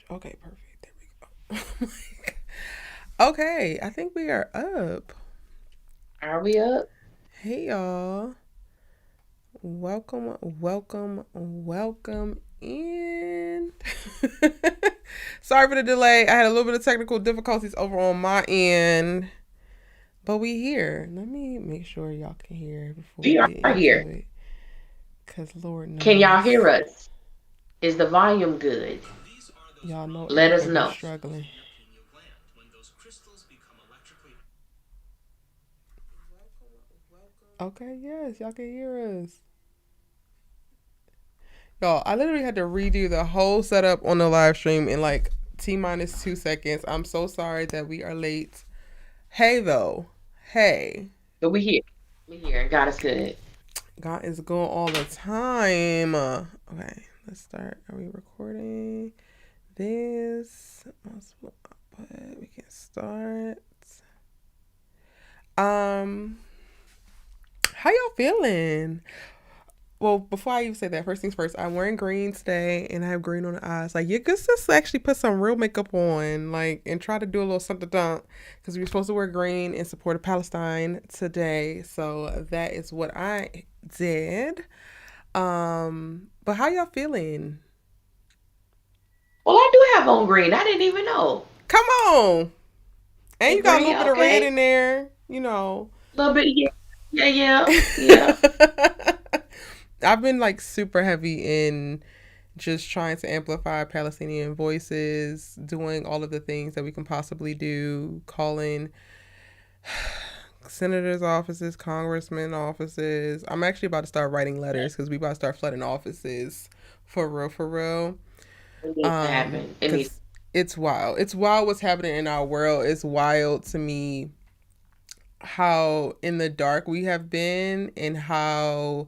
Okay, perfect. There we go. Okay, I think we are up. Are we up? Hey y'all. Welcome, welcome, welcome in. Sorry for the delay. I had a little bit of technical difficulties over on my end, but we here. Let me make sure y'all can hear before we We get are into here. it, cause Lord Can y'all hear knows, us? Is the volume good? y'all know Let us Erica be know. struggling. Okay, yes, y'all can hear us. Y'all, I literally had to redo the whole setup on the live stream in like T minus 2 seconds. I'm so sorry that we are late. Hey though. Hey. But we here. We here. And God is good. God is good all the time. Okay, let's start. Are we recording this? We can start. Um, how y'all feeling? Well, before I even say that, first things first, I'm wearing green today and I have green on the eyes. Like, you could just actually put some real makeup on, like, and try to do a little something dunk because we were supposed to wear green in support of Palestine today. So that is what I did. But how y'all feeling? Well, I do have on green. I didn't even know. Come on. And Hey, you got a green, little bit of red okay. in there, you know. A little bit, yeah. Yeah, yeah, yeah. I've been like super heavy in just trying to amplify Palestinian voices, doing all of the things that we can possibly do, calling senators' offices, congressmen offices. I'm actually about to start writing letters because we about to start flooding offices for real, for real. It needs to happen. It needs. Because it's wild. It's wild what's happening in our world. It's wild to me how in the dark we have been and how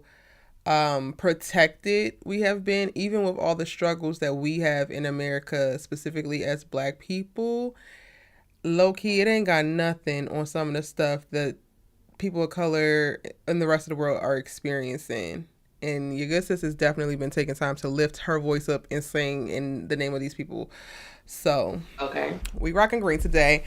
protected we have been, even with all the struggles that we have in America, specifically as Black people. Low key, it ain't got nothing on some of the stuff that people of color in the rest of the world are experiencing. And your good sis has definitely been taking time to lift her voice up and sing in the name of these people. So Okay. we rocking green today.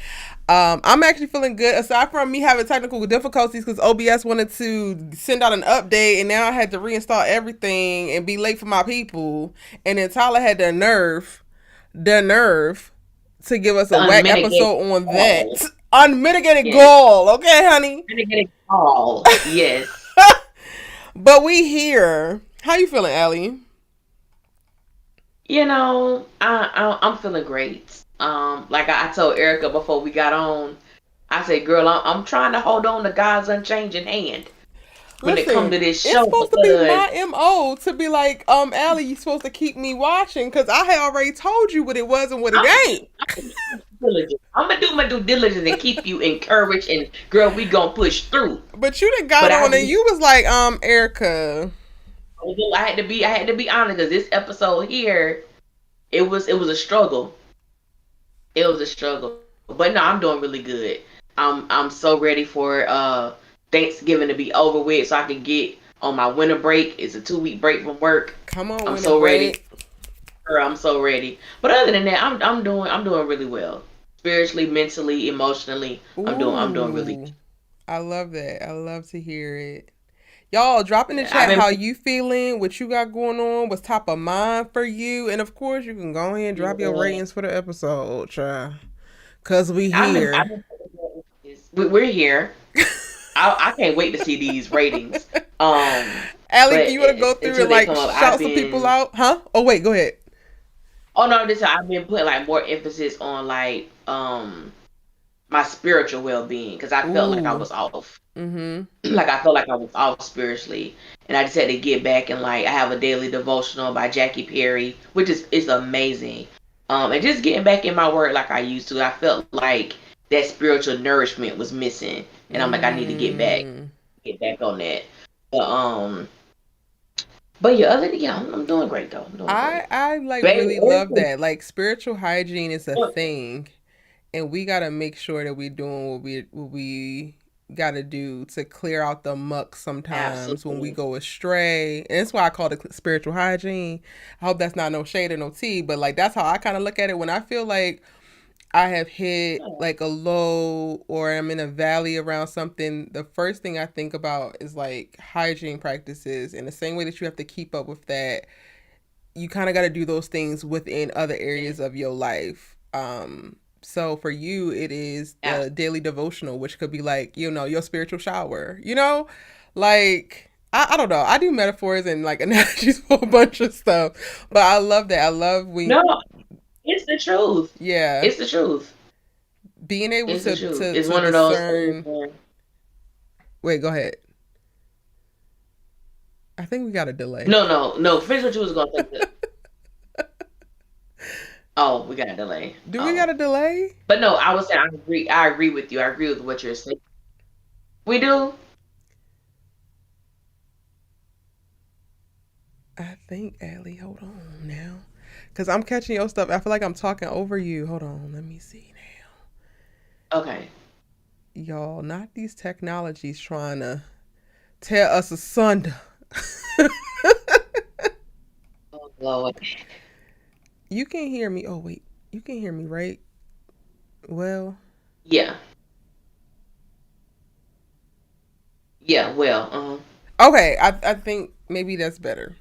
I'm actually feeling good. Aside from me having technical difficulties because OBS wanted to send out an update, and now I had to reinstall everything and be late for my people. And then Tyler had the nerve to give us The a whack unmitigated episode on that gall. unmitigated Yes. goal. Okay, honey. Unmitigated gall. Yes. But we here. How you feeling, Allie? I'm feeling great. Like I told Erica before we got on, I said, "Girl, I'm trying to hold on to God's unchanging hand when it come Listen, to this it's show supposed to be because my MO to be like, Allie, you supposed to keep me watching because I had already told you what it was and what it I'm ain't. diligent. I'm gonna do my due diligence and keep you encouraged. And girl, we gonna push through. But you done got But I on and just, you was like, Erica. I had to be honest because this episode here, it was a struggle. It was a struggle. But no, I'm doing really good. I'm so ready for Thanksgiving to be over with so I can get on my winter break. It's a 2 week break from work. Come on, I'm winter so ready. break. Girl, I'm so ready. But other than that, I'm doing really well. Spiritually, mentally, emotionally, I'm doing really Ooh. I love that. I love to hear it. Y'all drop in the yeah. I've chat been how you feeling, what you got going on, what's top of mind for you. And of course you can go ahead and drop your yeah, ratings for the episode, try. Cause we I've here. been we're here. I can't wait to see these ratings. Allie, But you wanna go through until and they like come up, I've shout some people been out? Huh? Oh wait, go ahead. oh no, this I've been putting like more emphasis on like my spiritual well being because I felt like I Ooh. was off. Mm-hmm. Like I felt like I was off spiritually, and I just had to get back and like I have a daily devotional by Jackie Perry, which is amazing. And just getting back in my word like I used to. I felt like that spiritual nourishment was missing, and I'm like I need to Mm. get back on that. But but yeah, other than yeah, I'm doing great though. I'm doing great. I like Baby, really love everything. that. Like spiritual hygiene is a thing, and we gotta make sure that we're doing got to do to clear out the muck sometimes when we Absolutely. go astray. And that's why I call it spiritual hygiene. I hope that's not no shade or no tea, but like that's how I kind of look at it when I feel like I have hit like a low or I'm in a valley around something. The first thing I think about is like hygiene practices. In the same way that you have to keep up with that, you kind of got to do those things within other Yeah. areas of your life. So for you, it is the daily devotional, which could be like, you know, your spiritual shower, you know, like, I don't know. I do metaphors and like analogies for a bunch of stuff, but I love that. I love No, it's the truth. yeah, It's the truth. being able It's the to, truth. to, It's to one of those things discern. where Wait, go ahead. I think we got a delay. no. Finish what you was gonna say. Oh, we got a delay. Do we Oh, got a delay? but no, I was saying I agree. I agree with you. I agree with what you're saying. We do. I think, Allie, hold on now. Because I'm catching your stuff. I feel like I'm talking over you. Hold on. Let me see Okay. now. Y'all, not these technologies trying to tear us asunder. Oh Lord. You can hear me. Oh, wait. You can hear me, right? Well, Yeah. Yeah. Well. okay. I think maybe that's better.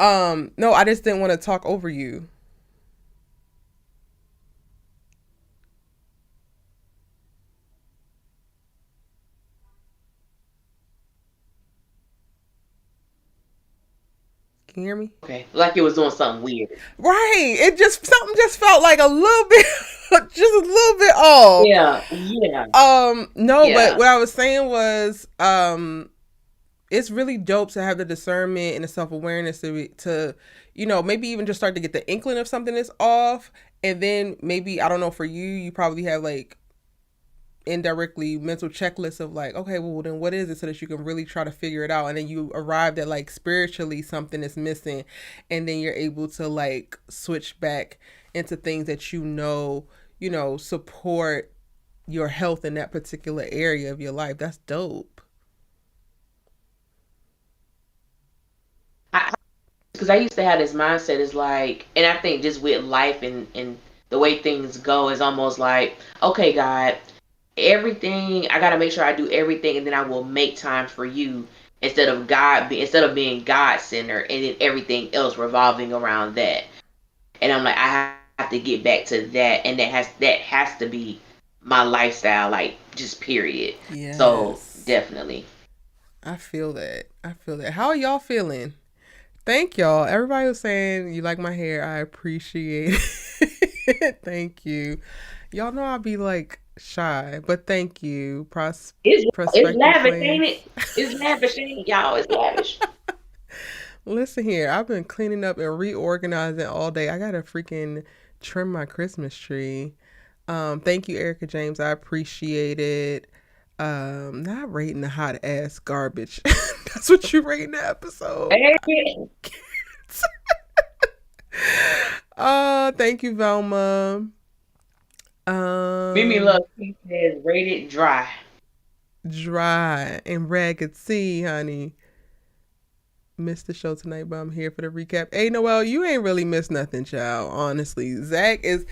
No, I just didn't want to talk over you. Can you hear me? Okay. Like it was doing something weird. Right. It just something just felt like a little bit just a little bit off. Yeah. Yeah. No, but Yeah. what I was saying was it's really dope to have the discernment and the self-awareness to you know, maybe even just start to get the inkling of something that's off, and then maybe I don't know, for you probably have like indirectly mental checklists of like, okay, well then what is it, so that you can really try to figure it out, and then you arrive at like spiritually something is missing, and then you're able to like switch back into things that you know support your health in that particular area of your life. That's dope. Because I used to have this mindset is like, and I think just with life and the way things go is almost like, okay, God, everything I gotta make sure I do everything, and then I will make time for you instead of being God centered, and then everything else revolving around that. And I'm like, I have to get back to that, and that has to be my lifestyle, like just period. So Yes, definitely. I feel that. I feel that. How are y'all feeling? Thank y'all. Everybody was saying you like my hair. I appreciate it. Thank you. Y'all know I'll be like shy, but thank you. It's Prospective lavish, ain't flames. it? It's lavish, ain't it, y'all? It's lavish. Listen here, I've been cleaning up and reorganizing all day. I gotta freaking trim my Christmas tree. Thank you, Erica James. I appreciate it. Not rating the hot ass garbage. That's what you rating the episode. Hey, Thank you, Velma. Mimi Um, Love he says rated dry. Dry and ragged sea, honey. Missed the show tonight, but I'm here for the recap. Hey, Noel, you ain't really missed nothing, child. Honestly, Zach is.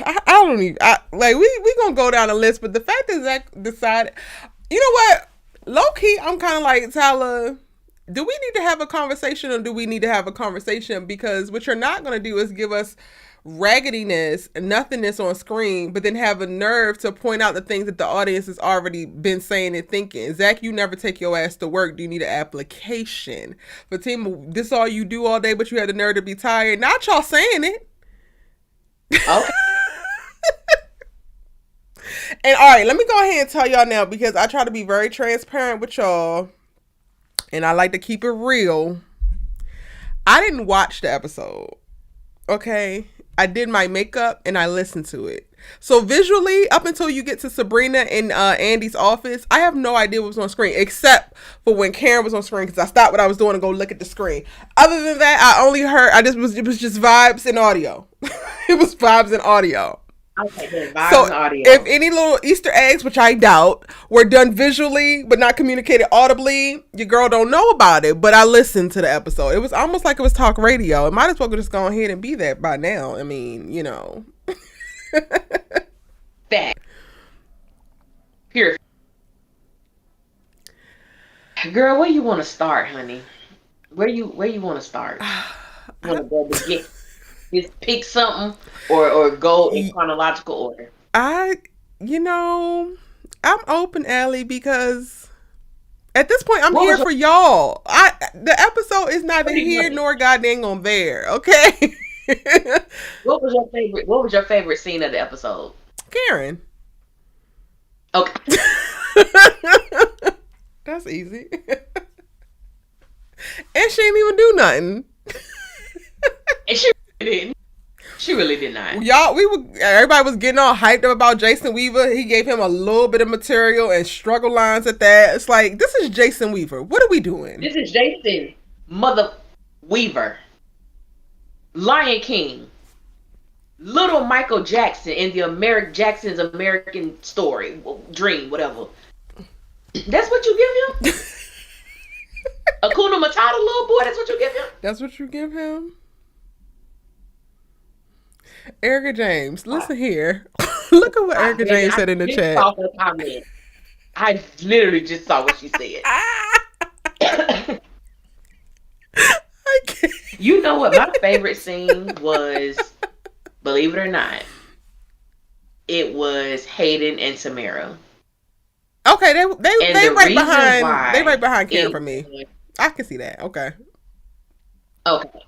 I don't even. Like we gonna go down the list, but the fact that Zach decided, you know what, low key, I'm kind of like, Tyler. Do we need to have a conversation, or do we need to have a conversation? Because what you're not gonna do is give us raggediness, nothingness on screen, but then have a nerve to point out the things that the audience has already been saying and thinking. Zach, you never take your ass to work. Do you need an application? Fatima, this all you do all day, but you had the nerve to be tired. Not y'all saying it. Okay. And all right, let me go ahead and tell y'all now, because I try to be very transparent with y'all and I like to keep it real. I didn't watch the episode. Okay? I did my makeup and I listened to it. So visually, up until you get to Sabrina in Andy's office, I have no idea what was on screen, except for when Karen was on screen, because I stopped what I was doing and go look at the screen. Other than that, I only heard, it was just vibes and audio. It was vibes and audio. Okay, the vibes So and if audio. any little Easter eggs, which I doubt, were done visually but not communicated audibly, your girl don't know about it. But I listened to the episode. It was almost like it was talk radio. It might as well just go ahead and be that by now. I mean, you know. Fact. Pure. Girl, where you want to start, honey? Where you want to start? Want to go begin? Just pick something, or go in chronological order. I, you know, I'm open, Allie, because at this point I'm What here was your for y'all. The episode is neither pretty here much? nor goddamn on there. Okay, What was your favorite? What was your favorite scene of the episode? Karen. Okay, That's easy. And she didn't even do nothing. and she really didn't. She really did not. Y'all, everybody was getting all hyped up about Jason Weaver. He gave him a little bit of material and struggle lines at that. It's like, this is Jason Weaver. What are we doing? This is Jason Mother Weaver, Lion King, little Michael Jackson in the Jackson's American Story, Dream, whatever. That's what you give him? Akuna Matata, little boy. That's what you give him? That's what you give him? Erica James, listen here. Look at what Erica Baby, James I said in the just chat. saw her comment. I literally just saw what she said. I can't. You know what? My favorite scene was, believe it or not, it was Hayden and Samara. Okay, they And they the right reason behind why Karen it for me. was, I can see that. Okay. okay,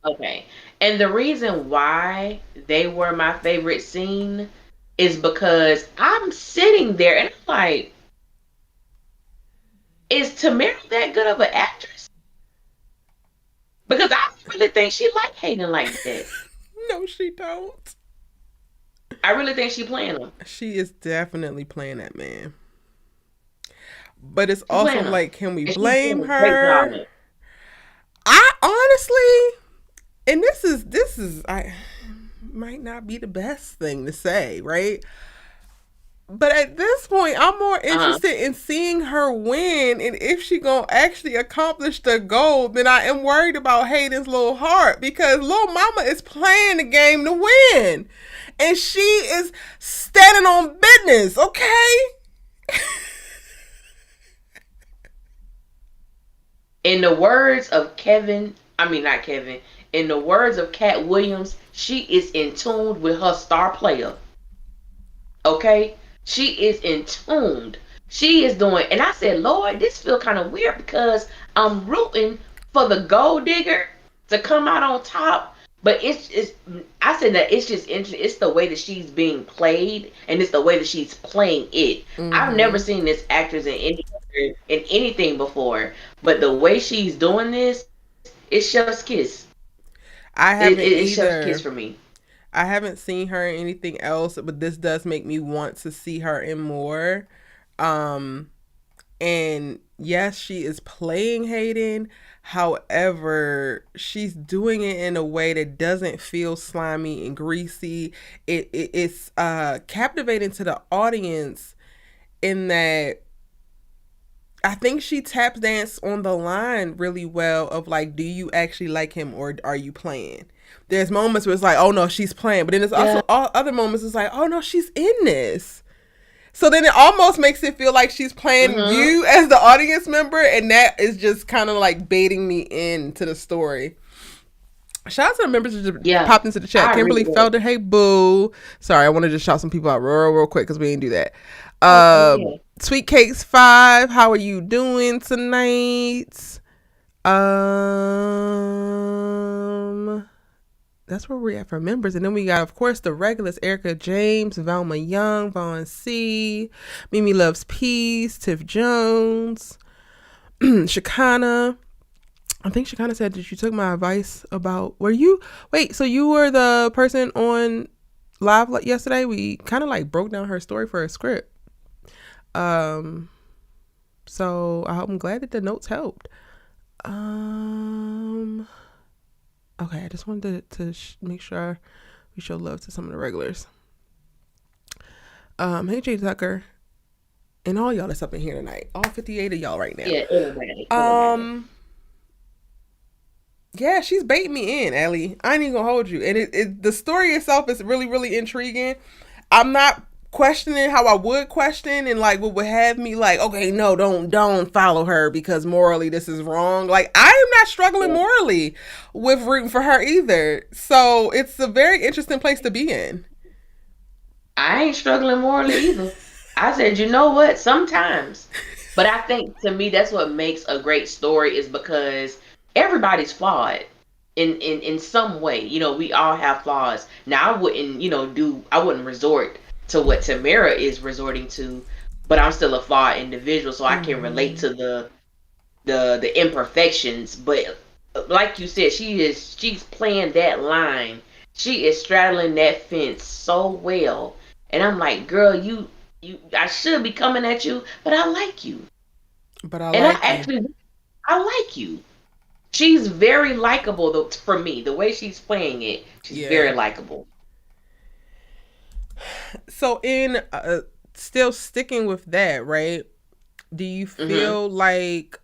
okay. And the reason why they were my favorite scene is because I'm sitting there and I'm like, is Tamara that good of an actress? Because I really think she like Hayden like that. No, she don't. I really think she playing him. She is definitely playing that man. But it's She also playing him. like, can we And she's blame doing a great her? job. I honestly, and this is I might not be the best thing to say, right? But at this point, I'm more Uh-huh. interested in seeing her win and if she gonna actually accomplish the goal than I am worried about Hayden's little heart, because little mama is playing the game to win. And she is standing on business, okay? In the words of Kevin, I mean not Kevin, in the words of Cat Williams, she is in tune with her star player. Okay? She is in tuned. She is doing, and I said, Lord, this feel kind of weird because I'm rooting for the gold digger to come out on top. But it's I said that it's just interesting. It's the way that she's being played, and it's the way that she's playing it. I've never Mm-hmm. seen this actress in anything before, but the way she's doing this, it's Chef's Kiss. I haven't It's Chef's Kiss either. for me. I haven't seen her in anything else, but this does make me want to see her in more. Um, and yes, she is playing Hayden. However, she's doing it in a way that doesn't feel slimy and greasy. It's captivating to the audience in that I think she tap dance on the line really well of like, do you actually like him or are you playing? There's moments where it's like, oh no, she's playing, but then there's Yeah. also other moments it's like, oh no, she's in this. So then it almost makes it feel like she's playing Mm-hmm. you as the audience member, and that is just kind of like baiting me into the story. Shout out to the members who just Yeah. popped into the chat. I agree Kimberly with that. Felder, hey boo. Sorry, I want to just shout some people out real quick because we didn't do that. Okay, yeah. Sweet Cakes 5, how are you doing tonight? That's where we're at for members. And then we got, of course, the regulars: Erica James, Velma Young, Vaughn C, Mimi Loves Peace, Tiff Jones, Shakana. I think Shakana said that you took my advice about, so you were the person on live yesterday? We kind of like broke down her story for a script. So I'm glad that the notes helped. Okay, I just wanted to make sure we show love to some of the regulars. Hey Jay Tucker, and all y'all that's up in here tonight. All 58 of y'all right now. Yeah, everybody, everybody. Um, yeah, she's baiting me in, Ellie. I ain't even gonna hold you. And the story itself is really, really intriguing. I'm not questioning how I would question and like what would have me like, okay, no, don't follow her because morally this is wrong. Like I am not struggling Yeah. morally with rooting for her either. So it's a very interesting place to be in. I ain't struggling morally either. I said, you know what? Sometimes. But I think to me that's what makes a great story is because everybody's flawed in some way. You know, we all have flaws. Now I wouldn't, I wouldn't resort to what Tamara is resorting to, but I'm still a flawed individual, so I can relate Mm-hmm. to the imperfections. But like you said, she's playing that line. She is straddling that fence so well. And I'm like, girl, you I should be coming at you, but I like you. But I And like you. I like you. She's very likable for me. The way she's playing it, she's Yeah. very likable. So in still sticking with that, right? Do you Hmm. feel like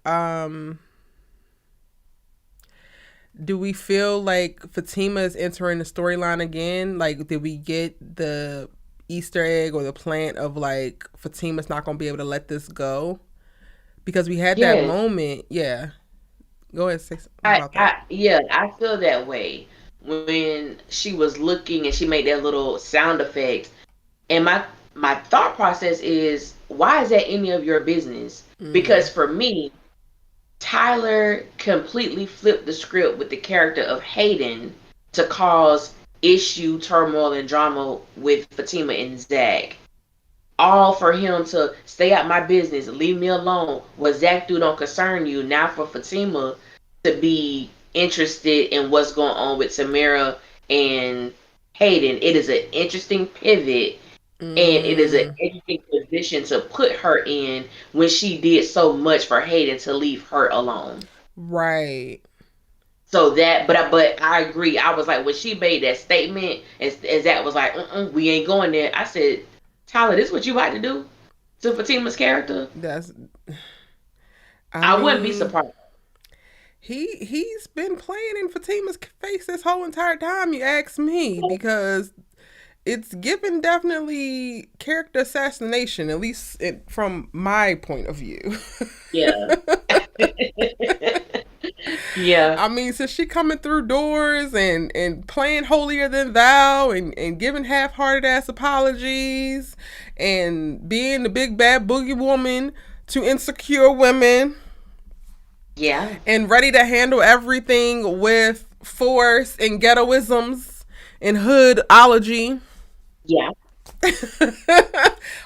do we feel like Fatima is entering the storyline again? Like did we get the Easter egg or the plant of like Fatima's not going to be able to let this go? Because we had that Yes. moment. Yeah. Go ahead, say something about that. Yeah, I feel that way when she was looking and she made that little sound effect. And my thought process is, why is that any of your business? Mm-hmm. Because for me, Tyler completely flipped the script with the character of Hayden to cause issue, turmoil, and drama with Fatima and Zach. All for him to stay out my business, leave me alone. What Zach do don't concern you. Now for Fatima to be interested in what's going on with Samara and Hayden, it is an interesting pivot and it is an Mm, interesting position to put her in when she did so much for Hayden to leave her alone. right. So that, but I agree. I was like, when she made that statement, and Zach was like, "We ain't going there." I said, "Tyler, this what you about to do to Fatima's character?" That's I I wouldn't be mean, surprised. he's been playing in Fatima's face this whole entire time, you ask me, because it's given definitely character assassination, at least from my point of view. Yeah, yeah, I mean, since she coming through doors and playing holier than thou and giving half-hearted ass apologies and being the big bad boogie woman to insecure women yeah, and ready to handle everything with force and ghettoisms and hoodology. yeah,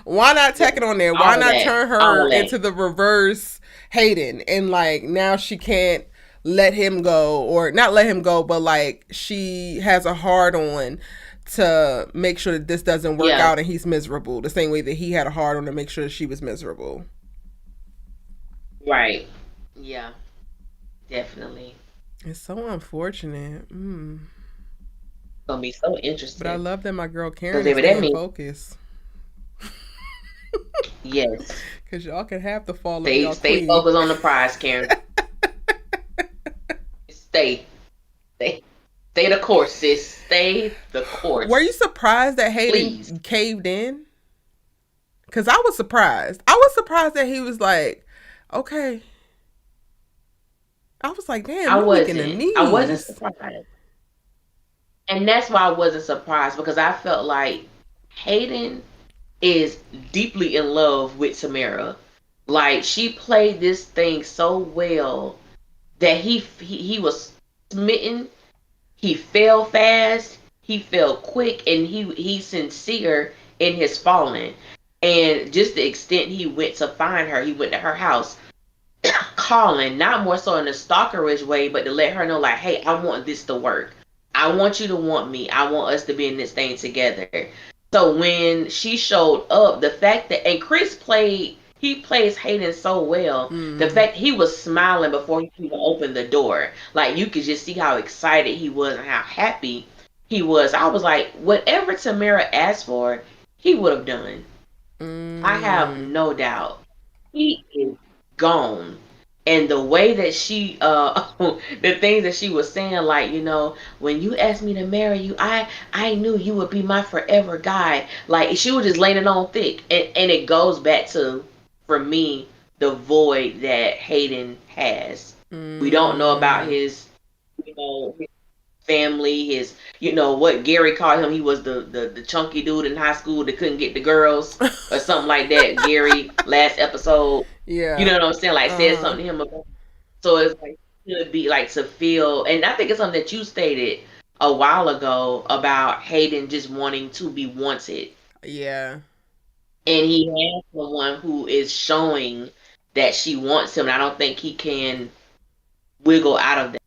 Why not yeah. tack it on there? Why All not that, turn her all that. into the reverse Hayden and like now she can't let him go or not let him go, but like she has a hard on to make sure that this doesn't work Yeah, out and he's miserable the same way that he had a hard on to make sure that she was miserable. right. Yeah, definitely. It's so unfortunate. Gonna be so But I interesting love that my girl because Karen is if that staying means focused. yes, Cause y'all can have the fall of stay y'all stay queen. focused on the prize, Karen. Stay, stay, stay the course, sis. Stay the Were you course, surprised that please. Hayden caved in? Cause I was surprised. I was surprised that he was like, okay. I was like, damn, you weak in the I wasn't knees. surprised. And that's why I wasn't surprised because I felt like Hayden is deeply in love with Samara. Like she played this thing so well that he was smitten. He fell fast. He fell quick, and he's sincere in his falling. And just the extent he went to find her, he went to her house calling, not more so in a stalkerish way, but to let her know, like, hey, I want this to work. I want you to want me. I want us to be in this thing together. So when she showed up, the fact that and he plays Hayden so well. The Mm, fact he was smiling before he even opened the door, like you could just see how excited he was and how happy he was. I was like, whatever Tamara asked for, he would have done. I have Mm. no doubt he is gone. And the way that she the things that she was saying, like, when you asked me to marry you, I knew you would be my forever guy. Like, she was just laying it on thick. And it goes back to, for me, the void that Hayden has. We don't know about Mm. his, family, his, what Gary called him. He was the chunky dude in high school that couldn't get the girls or something like that. Gary, last episode, you Yeah. know what I'm saying? Like, said Uh-huh. something to him about. So it's like, should be like to feel, and I think it's something that you stated a while ago about Hayden just wanting to be wanted, Yeah. and he has someone who is showing that she wants him. And I don't think he can wiggle out of that,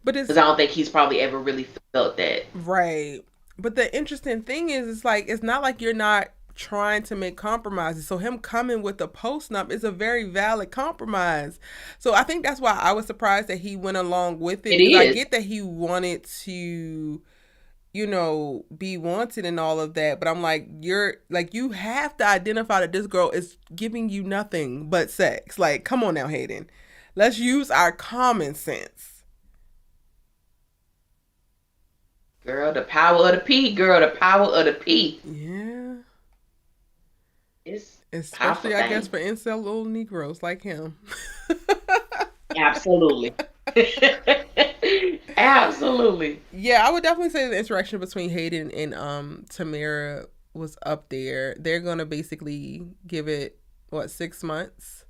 But because it's I don't think he's probably ever really felt that. right. But the interesting thing is, it's like, it's not like you're not trying to make compromises. So him coming with a post nup is a very valid compromise. So I think that's why I was surprised that he went along with it, It because I is. get that he wanted to, be wanted and all of that. But I'm like, you have to identify that this girl is giving you nothing but sex. Like, come on now, Hayden. Let's use our common sense. Girl, the power of the P. Girl, the power of the P. Yeah. It's a powerful Especially, I guess, thing. for incel little Negroes like him. Absolutely. Absolutely. Yeah, I would definitely say the interaction between Hayden and Tamara was up there. They're gonna basically give it, what, 6 months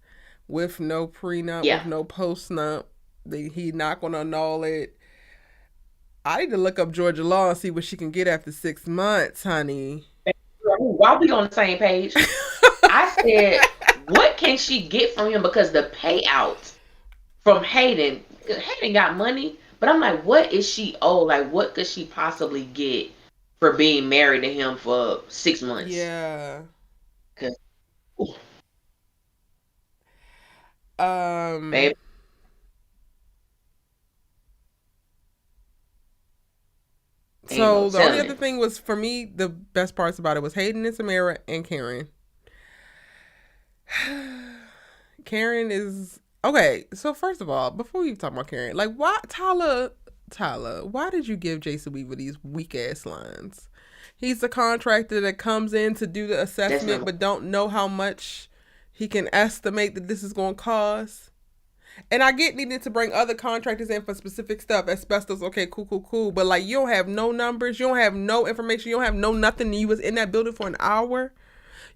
with no prenup, Yeah. with no postnup. He not gonna annul it. I need to look up Georgia law and see what she can get after 6 months, honey. While we on the same page, I said, what can she get from him? Because the payout from Hayden got money, but I'm like, what is she owed? Like, what could she possibly get for being married to him for 6 months? Yeah. Because, Um. baby, ain't no So the only other telling. thing was, for me, the best parts about it was Hayden and Samara and Karen. Karen is okay. So first of all, before we talk about Karen, like, why, Tyler, why did you give Jason Weaver these weak ass lines? He's the contractor that comes in to do the That's assessment, number. but don't know how much he can estimate that this is going to cost. And I get needing to bring other contractors in for specific stuff, asbestos. Okay, cool, cool, cool. But like, you don't have no numbers, you don't have no information, you don't have no nothing. You was in that building for an hour.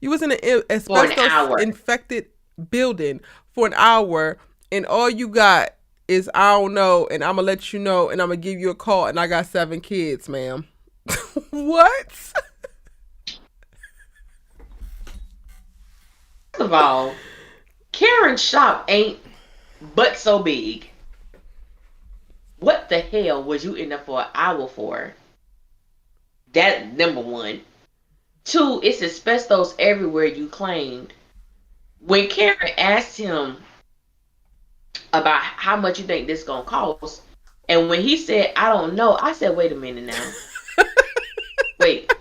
You was in an For an asbestos hour. infected building for an hour, and all you got is, I don't know, and I'm gonna let you know, and I'm gonna give you a call, and I got 7 kids, ma'am. What? First of all, Karen's shop ain't but so big. What the hell was you in there for an hour for? That number one. Two, it's asbestos everywhere, you claimed. When Karen asked him about how much you think this gonna cost, and when he said, I don't know, I said, wait a minute now. Wait.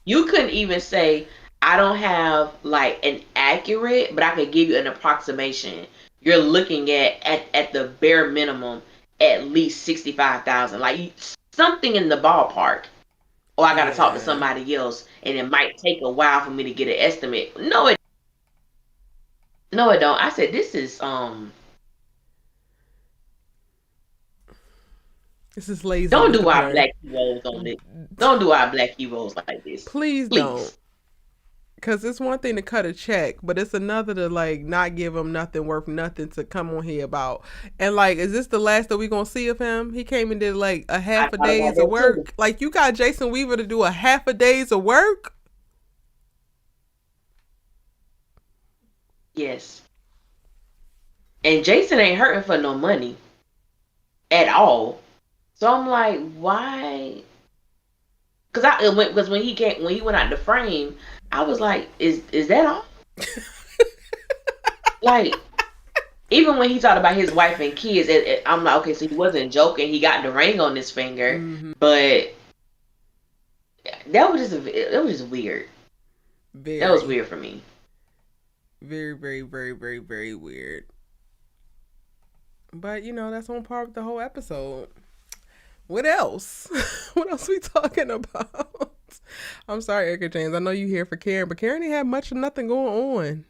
You couldn't even say, I don't have like an accurate, but I could give you an approximation. You're looking at the bare minimum at least 65,000, like something in the ballpark. Or I got to talk to Yeah. somebody else, and it might take a while for me to get an estimate. No, it don't. I said this is This is lazy, Don't do Mr. our Perry. black heroes on this. Don't do our black heroes like this, Please don't. please. Cause it's one thing to cut a check, but it's another to like not give him nothing worth nothing to come on here about. And like, is this the last that we gonna see of him? He came and did like a I half a thought about days of that too. work. Like, you got Jason Weaver to do a half a days of work. Yes, and Jason ain't hurting for no money at all. So I'm like, why? Because when he went out the frame, I was like, is that all? Like, even when he talked about his wife and kids, I'm like, okay, so he wasn't joking. He got the ring on his finger, Mm-hmm. but that was just weird. That was Very, weird for me. very, very, very, very, very weird. But that's on par with the whole episode. What else? What else we talking about? I'm sorry, Erica James. I know you here for Karen, but Karen ain't had much of nothing going on.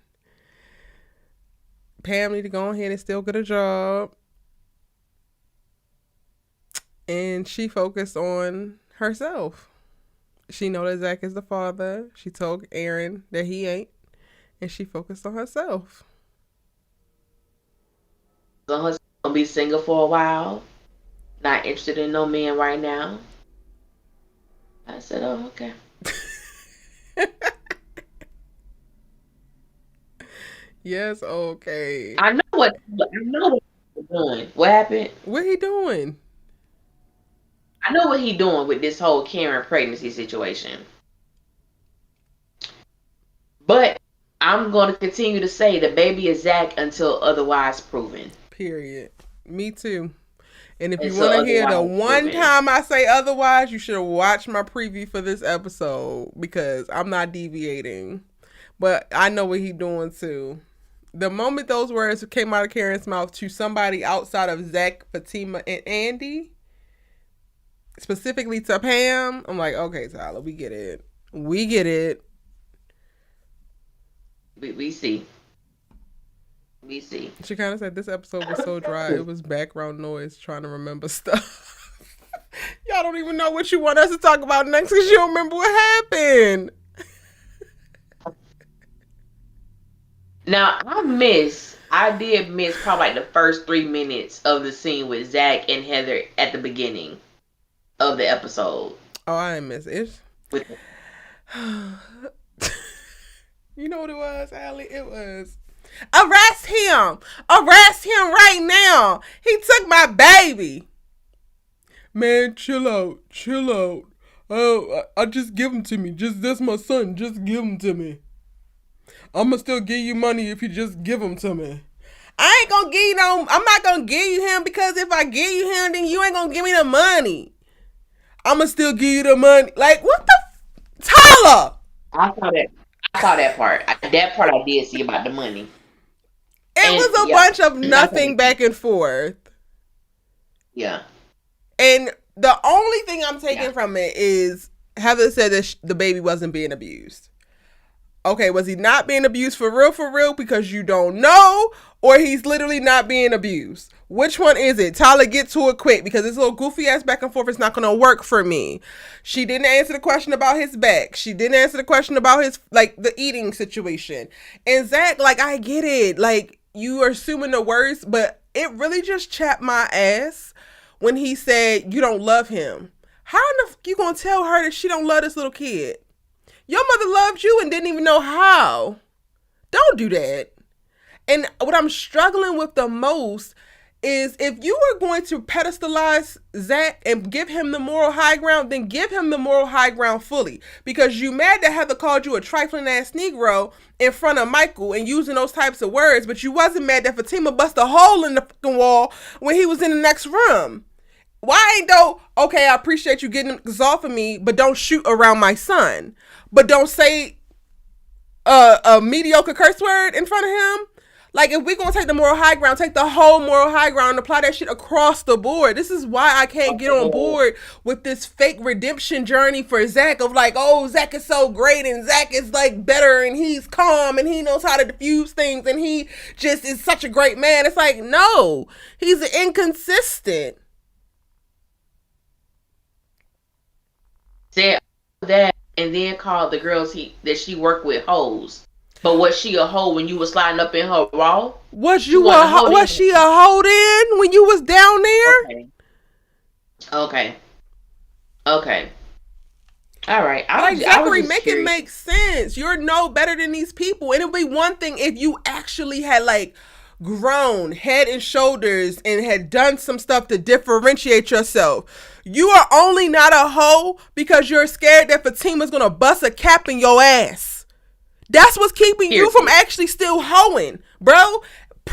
Pam need to go ahead and still get a job. And she focused on herself. She know that Zach is the father. She told Aaron that he ain't. And she focused on herself. Gonna be single for a while. Not interested in no man right now. I said, oh, okay. Yes, okay. I know what he's doing. What happened? What he doing? I know what he doing with this whole Karen pregnancy situation. But I'm going to continue to say the baby is Zach until otherwise proven. Period. Me too. And if you Until want to hear the otherwise one proven. time I say otherwise, you should have watched my preview for this episode because I'm not deviating. But I know what he doing too. The moment those words came out of Karen's mouth to somebody outside of Zach, Fatima, and Andy, specifically to Pam, I'm like, okay, Tyler, we get it. We get it. We see. We see. She kind of said this episode was so dry. It was background noise trying to remember stuff. Y'all don't even know what you want us to talk about next because you don't remember what happened. Now, I did miss probably like the first 3 minutes of the scene with Zach and Heather at the beginning of the episode. Oh, I didn't miss it. With You know what it was, Allie? It was, arrest him! Arrest him right now! He took my baby! Man, chill out. Chill out. Oh, I just give him to me. That's my son. Just give him to me. I'ma still give you money if you just give him to me. I ain't gonna give you I'm not gonna give you him because if I give you him, then you ain't gonna give me the money. I'ma still give you the money. Like, what the Tyler! I saw that part. That part I did see about the money. It was a bunch of nothing back and forth. Yeah. And the only thing I'm taking from it is Heather said that the baby wasn't being abused. Okay, was he not being abused for real, because you don't know, or he's literally not being abused? Which one is it? Tyler, get to it quick, because this little goofy ass back and forth is not going to work for me. She didn't answer the question about his back. She didn't answer the question about his, the eating situation. And Zach, I get it. You are assuming the worst, but it really just chapped my ass when he said, you don't love him. How in the fuck you going to tell her that she don't love this little kid? Your mother loved you and didn't even know how. Don't do that. And what I'm struggling with the most is if you are going to pedestalize Zach and give him the moral high ground, then give him the moral high ground fully. Because you mad that Heather called you a trifling ass Negro in front of Michael and using those types of words, but you wasn't mad that Fatima bust a hole in the fucking wall when he was in the next room. Why ain't though, okay, I appreciate you getting this off of me, but don't shoot around my son. But don't say a mediocre curse word in front of him. If we're going to take the moral high ground, take the whole moral high ground and apply that shit across the board. This is why I can't get on board with this fake redemption journey for Zach of oh, Zach is so great and Zach is better and he's calm and he knows how to diffuse things and he just is such a great man. It's no, he's inconsistent. Said that and then called the girls that she worked with hoes. But was she a hoe when you was sliding up in her raw? Was she a hoe then when you was down there? Okay. All right. Zachary, make it make sense. You're no better than these people. And it would be one thing if you actually had grown head and shoulders and had done some stuff to differentiate yourself. You are only not a hoe because you're scared that Fatima's gonna bust a cap in your ass. That's what's keeping you from actually still hoeing, bro.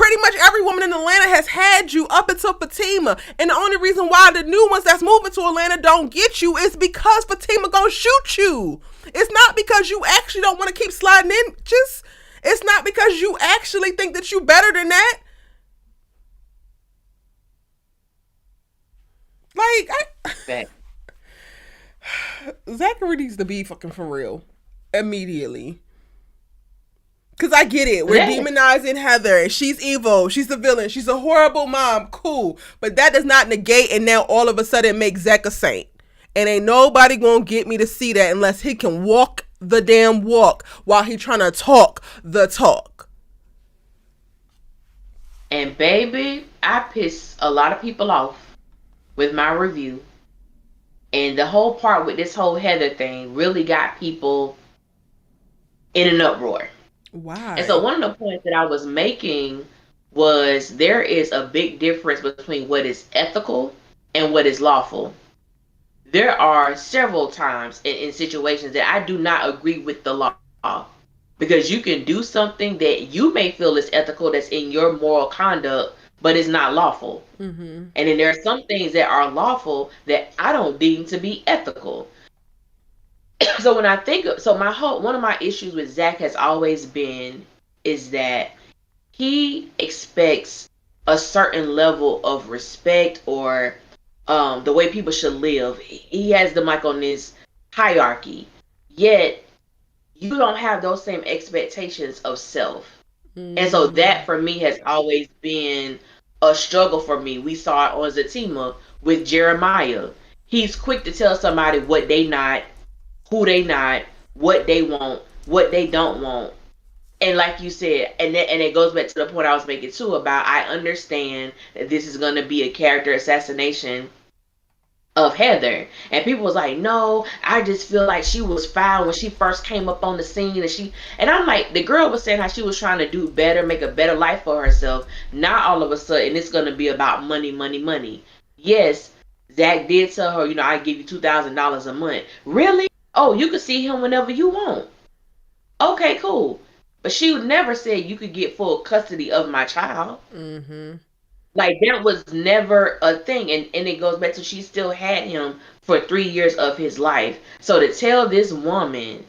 pretty much every woman in Atlanta has had you up until Fatima. And the only reason why the new ones that's moving to Atlanta don't get you is because Fatima gonna shoot you. It's not because you actually don't want to keep sliding in. It's not because you actually think that you better than that. Like, Zachary needs to be fucking for real immediately. Because I get it. We're demonizing Heather. And she's evil. She's a villain. She's a horrible mom. Cool. But that does not negate and now all of a sudden make Zach a saint. And ain't nobody gonna get me to see that unless he can walk the damn walk while he trying to talk the talk. And baby, I pissed a lot of people off with my review. And the whole part with this whole Heather thing really got people in an uproar. Why? And so one of the points that I was making was there is a big difference between what is ethical and what is lawful. There are several times in situations that I do not agree with the law, because you can do something that you may feel is ethical that's in your moral conduct, but it's not lawful. Mm-hmm. And then there are some things that are lawful that I don't deem to be ethical. So when I think of, so one of my issues with Zach has always been is that he expects a certain level of respect or the way people should live. He has them like on this hierarchy, yet you don't have those same expectations of self. And so that for me has always been a struggle for me. We saw it on Zatima with Jeremiah. He's quick to tell somebody what they not, who they not, what they want, what they don't want. And like you said, and it goes back to the point I was making too about I understand that this is going to be a character assassination of Heather. And people was like, no, I just feel like she was foul when she first came up on the scene. And I'm like, the girl was saying how she was trying to do better, make a better life for herself. Now all of a sudden it's going to be about money, money, money. Yes, Zach did tell her, I give you $2,000 a month. Really? Oh, you can see him whenever you want. Okay, cool. But she never said you could get full custody of my child. Mm-hmm. Like, that was never a thing. And it goes back to she still had him for 3 years of his life. So to tell this woman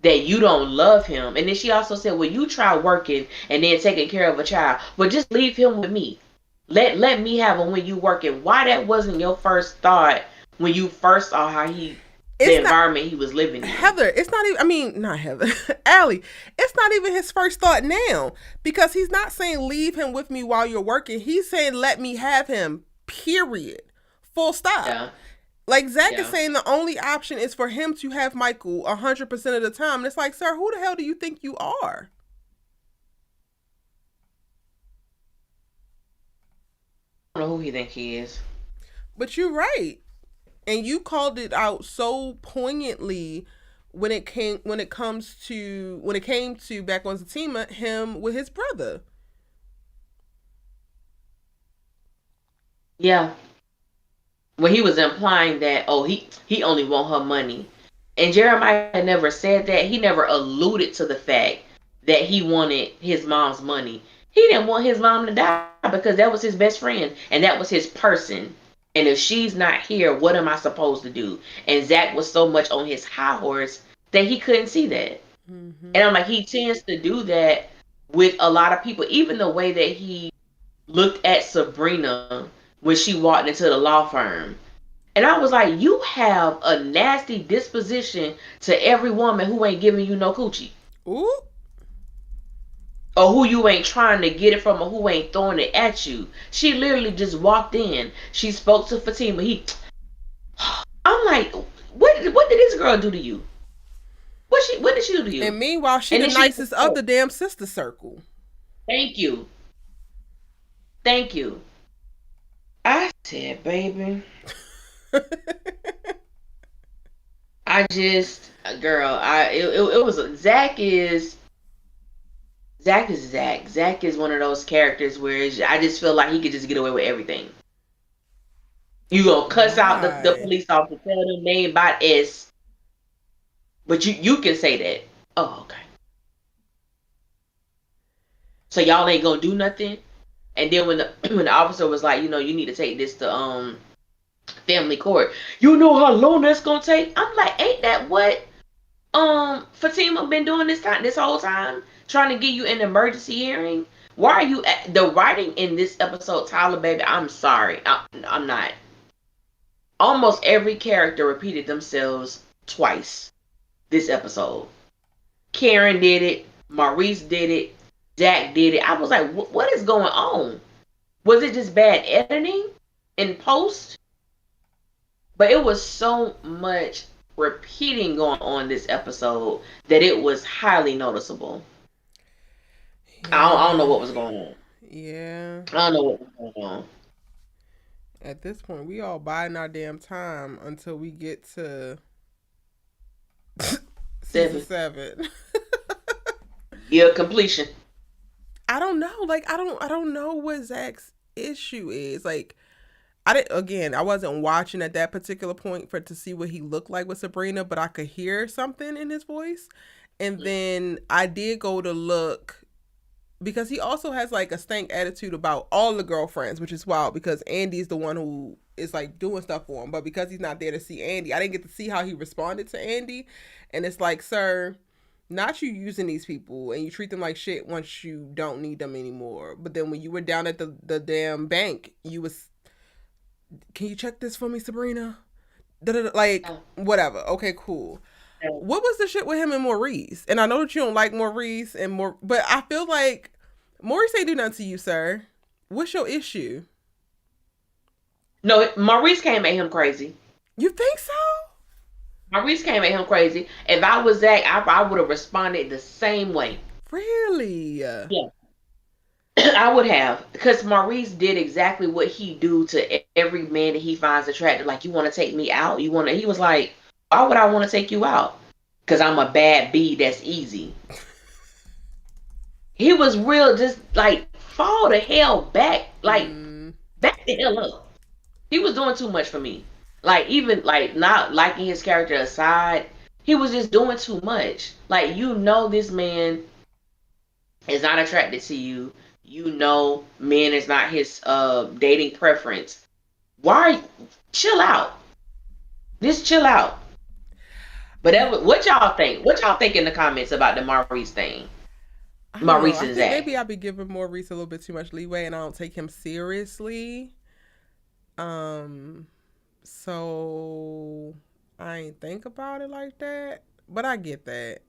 that you don't love him, and then she also said, well, you try working and then taking care of a child. Well, just leave him with me. Let me have him when you working. Why that wasn't your first thought when you first saw how the environment he was living in? Heather, it's not even, not Heather, Allie, it's not even his first thought now, because he's not saying leave him with me while you're working. He's saying let me have him, period. Full stop. Yeah. Like Zach is saying the only option is for him to have Michael 100% of the time. And it's like, sir, who the hell do you think you are? I don't know who he think he is. But you're right. And you called it out so poignantly when it came to back on Zatima, him with his brother. Yeah. Well, he was implying that, he only want her money. And Jeremiah never said that. He never alluded to the fact that he wanted his mom's money. He didn't want his mom to die because that was his best friend and that was his person. And if she's not here, what am I supposed to do? And Zach was so much on his high horse that he couldn't see that. Mm-hmm. And I'm like, he tends to do that with a lot of people. Even the way that he looked at Sabrina when she walked into the law firm. And I was like, you have a nasty disposition to every woman who ain't giving you no coochie. Ooh. Or who you ain't trying to get it from, or who ain't throwing it at you. She literally just walked in. She spoke to Fatima. I'm like, what did this girl do to you? What did she do to you? And meanwhile, she the nicest of the damn sister circle. Thank you. I said, baby. It was Zach is Zach. Zach is one of those characters where I just feel like he could just get away with everything. You gonna cuss out the police officer, tell them name by S, but you can say that. Oh, okay. So y'all ain't gonna do nothing. And then when the when the officer was like, you need to take this to family court. You know how long that's gonna take? I'm like, ain't that what Fatima been doing this whole time? Trying to get you an emergency hearing? Why are you the writing in this episode, Tyler baby, I'm sorry. I'm not. Almost every character repeated themselves twice this episode. Karen did it, Maurice did it, Jack did it. I was like, what is going on? Was it just bad editing in post? But it was so much repeating going on this episode that it was highly noticeable. I don't know Yeah. what was going on. Yeah. I don't know what was going on. At this point, we all biding our damn time until we get to season Seven. 7. Yeah, completion. I don't know. Like I don't know what Zach's issue is. Like I didn't again, I wasn't watching at that particular point for to see what he looked like with Sabrina, but I could hear something in his voice. And then I did go to look because he also has like a stank attitude about all the girlfriends, which is wild because Andy's the one who is like doing stuff for him. But because he's not there to see Andy, I didn't get to see how he responded to Andy. And it's like, sir, not you using these people and you treat them like shit once you don't need them anymore. But then when you were down at the damn bank, you was, can you check this for me, Sabrina? Da-da-da, like, whatever. Okay, cool. What was the shit with him and Maurice? And I know that you don't like Maurice and more, but I feel like Maurice ain't do nothing to you, sir. What's your issue? No, Maurice came at him crazy. You think so? Maurice came at him crazy. If I was Zach, I would have responded the same way. Really? Yeah. I would have, because Maurice did exactly what he do to every man that he finds attractive. Like, you want to take me out? You want to? He was like, why would I want to take you out? Because I'm a bad bee. That's easy. He was real, just like fall the hell back, like back the hell up. He was doing too much for me. Like even like not liking his character aside, he was just doing too much. Like this man is not attracted to you. Men is not his dating preference. Why? Chill out. Just chill out. But what y'all think? What y'all think in the comments about the Maurice thing? I don't know. Maurice I and think Zach. maybe I'll be giving Maurice a little bit too much leeway and I don't take him seriously. Um, so I ain't think about it like that, but I get that.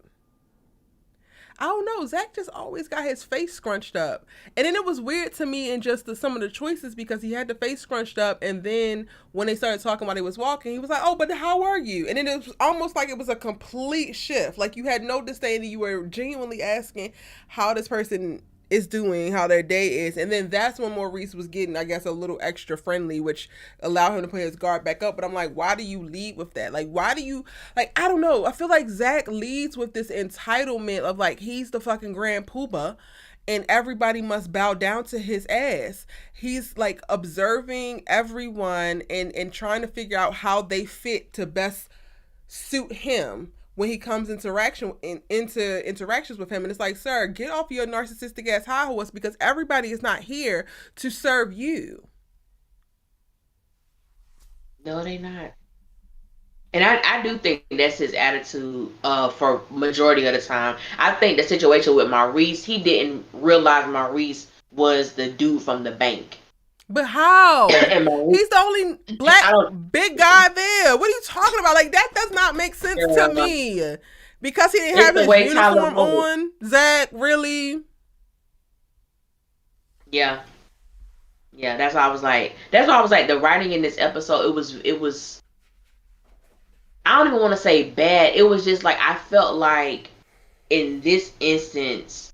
I don't know. Zach just always got his face scrunched up. And then it was weird to me in just some of the choices because he had the face scrunched up. And then when they started talking while he was walking, he was like, oh, but how are you? And then it was almost like it was a complete shift. Like you had no disdain. You were genuinely asking how this person is doing, how their day is. And then that's when Maurice was getting, I guess, a little extra friendly, which allowed him to put his guard back up. But I'm like, why do you lead with that? Like, why do you, like, I don't know. I feel like Zach leads with this entitlement of like, he's the fucking grand poobah and everybody must bow down to his ass. He's like observing everyone and trying to figure out how they fit to best suit him when he comes into interactions with him. And it's like, sir, get off your narcissistic ass high horse because everybody is not here to serve you. No, they not. And I do think that's his attitude for majority of the time. I think the situation with Maurice, he didn't realize Maurice was the dude from the bank. But how? And Maurice, He's the only black big guy there. What are you talking about? Like, that does not make sense to me. Because he didn't have his uniform on, Zach, really? Yeah. Yeah, that's why I was like, the writing in this episode, it was I don't even want to say bad. It was just like I felt like in this instance,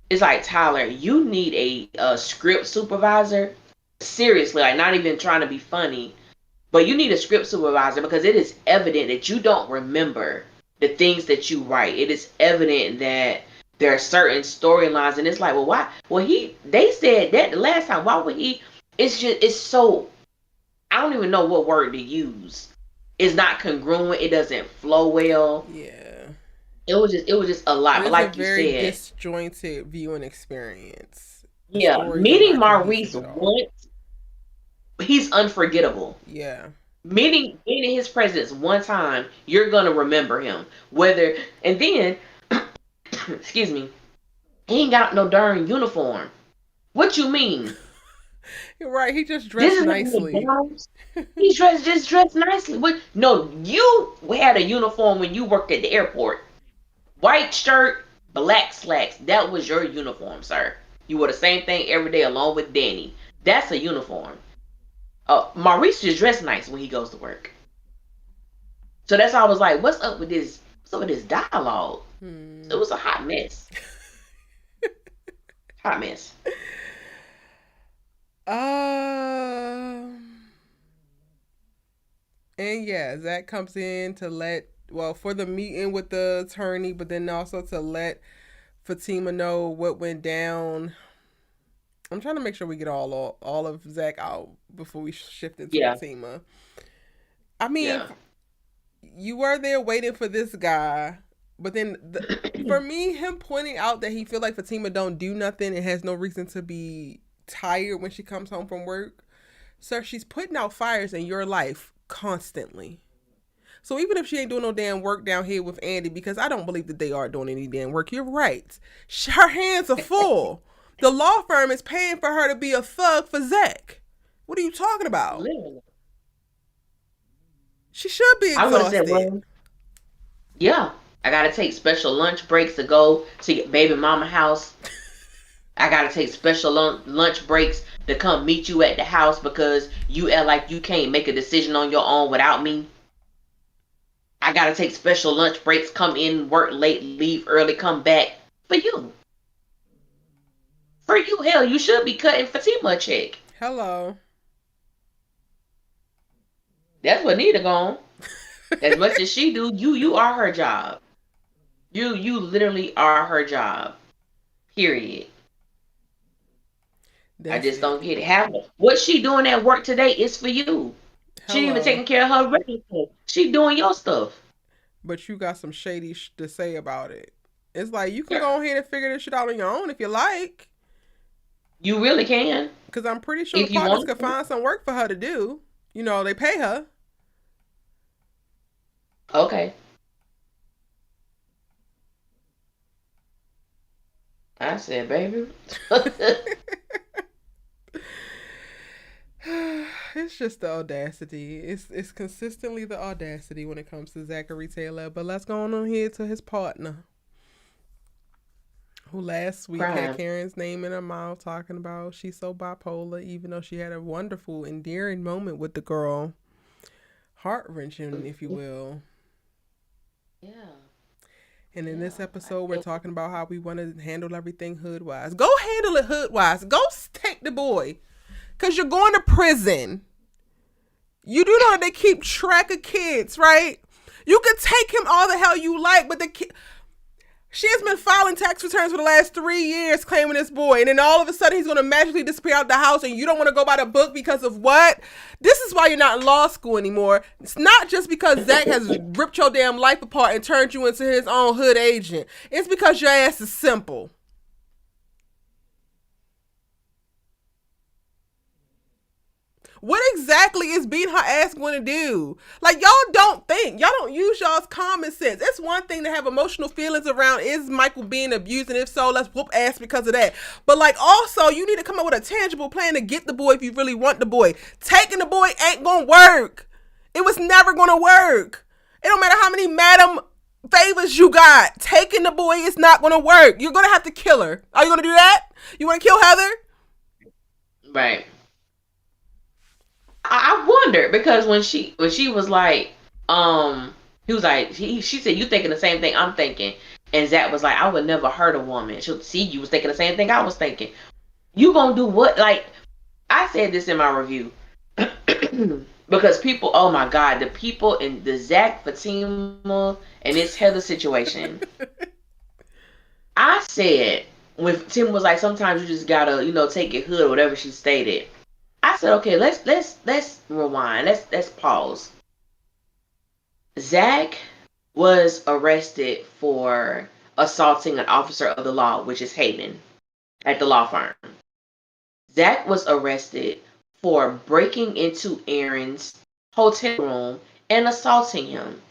it's like, Tyler, you need a script supervisor. Seriously, like not even trying to be funny, but you need a script supervisor because it is evident that you don't remember the things that you write. It is evident that there are certain storylines, and it's like, well, why? Well, they said that the last time. Why would he? It's so. I don't even know what word to use. It's not congruent. It doesn't flow well. Yeah. it was just a lot. It But is a like you very said, disjointed viewing experience. The yeah, stories are meeting not Maurice cohesive at all. once, he's unforgettable. Yeah. Meeting in his presence one time, you're gonna remember him. Whether and then, excuse me, he ain't got no darn uniform. What you mean? You're right. He just This dressed is not nicely. McDonald's. He dressed nicely. What? No, you had a uniform when you worked at the airport. White shirt, black slacks. That was your uniform, sir. You wore the same thing every day along with Danny. That's a uniform. Maurice just dressed nice when he goes to work. So that's why I was like, what's up with this? What's up with this dialogue? It Hmm. was a hot mess. Hot mess. Um. And yeah, Zach comes in to for the meeting with the attorney, but then also to let Fatima know what went down. I'm trying to make sure we get all of Zach out before we shift into Yeah, Fatima. I mean, yeah. you were there waiting for this guy, but then for me, him pointing out that he feel like Fatima don't do nothing and has no reason to be tired when she comes home from work. Sir, she's putting out fires in your life constantly. So even if she ain't doing no damn work down here with Andy, because I don't believe that they are doing any damn work, you're right. Her hands are full. The law firm is paying for her to be a thug for Zach. What are you talking about? Literally. She should be I would have said, exhausted. well, yeah. I gotta take special lunch breaks to go to your baby mama house. I gotta take special lunch breaks to come meet you at the house because you act like you can't make a decision on your own without me. I gotta take special lunch breaks, come in, work late, leave early, come back for you. For you, hell, you should be cutting Fatima a check. Hello. That's what need to go on. As much as she do, you are her job. You literally are her job. Period. I That's just it. don't get it. Have what she doing at work today is for you. She ain't even Hello. taking care of her regular stuff. She doing your stuff. But you got some shady to say about it. It's like you can go ahead and figure this shit out on your own if you like. You really can Because I'm pretty sure the if you partners want could to. find some work for her to do. You know, they pay her. Okay, I said, baby. It's just the audacity. It's consistently the audacity when it comes to Zachary Taylor. But let's go on here to his partner, who last week had Crime. Karen's name in her mouth talking about she's so bipolar, even though she had a wonderful, endearing moment with the girl. Heart wrenching, if you will. Yeah, And in yeah. this episode, we're talking about how we want to handle everything hood wise. Go handle it hood wise. Go take the boy. Because you're going to prison. You do know that they keep track of kids, right? You can take him all the hell you like, but she has been filing tax returns for the last 3 years claiming this boy. And then all of a sudden he's going to magically disappear out the house and you don't want to go by the book because of what? This is why you're not in law school anymore. It's not just because Zach has ripped your damn life apart and turned you into his own hood agent. It's because your ass is simple. What exactly is beating her ass going to do? Like, y'all don't use y'all's common sense. It's one thing to have emotional feelings around is Michael being abused, and if so, let's whoop ass because of that. But like, also, you need to come up with a tangible plan to get the boy if you really want the boy. Taking the boy ain't gonna work. It was never gonna work. It don't matter how many madam favors you got. Taking the boy is not gonna work. You're gonna have to kill her. Are you gonna do that? You wanna kill Heather? Right. I wondered because when she was like, he was like, she said, you thinking the same thing I'm thinking, and Zach was like, I would never hurt a woman. She'll see you was thinking the same thing I was thinking. You gonna do what? Like I said this in my review because people, oh my god, the people in the Zach Fatima and this Heather situation. I said when Tim was like, sometimes you just gotta, take it hood or whatever she stated. I said, okay, let's rewind. Let's pause. Zach was arrested for assaulting an officer of the law, which is Hayden at the law firm. Zach was arrested for breaking into Aaron's hotel room and assaulting him.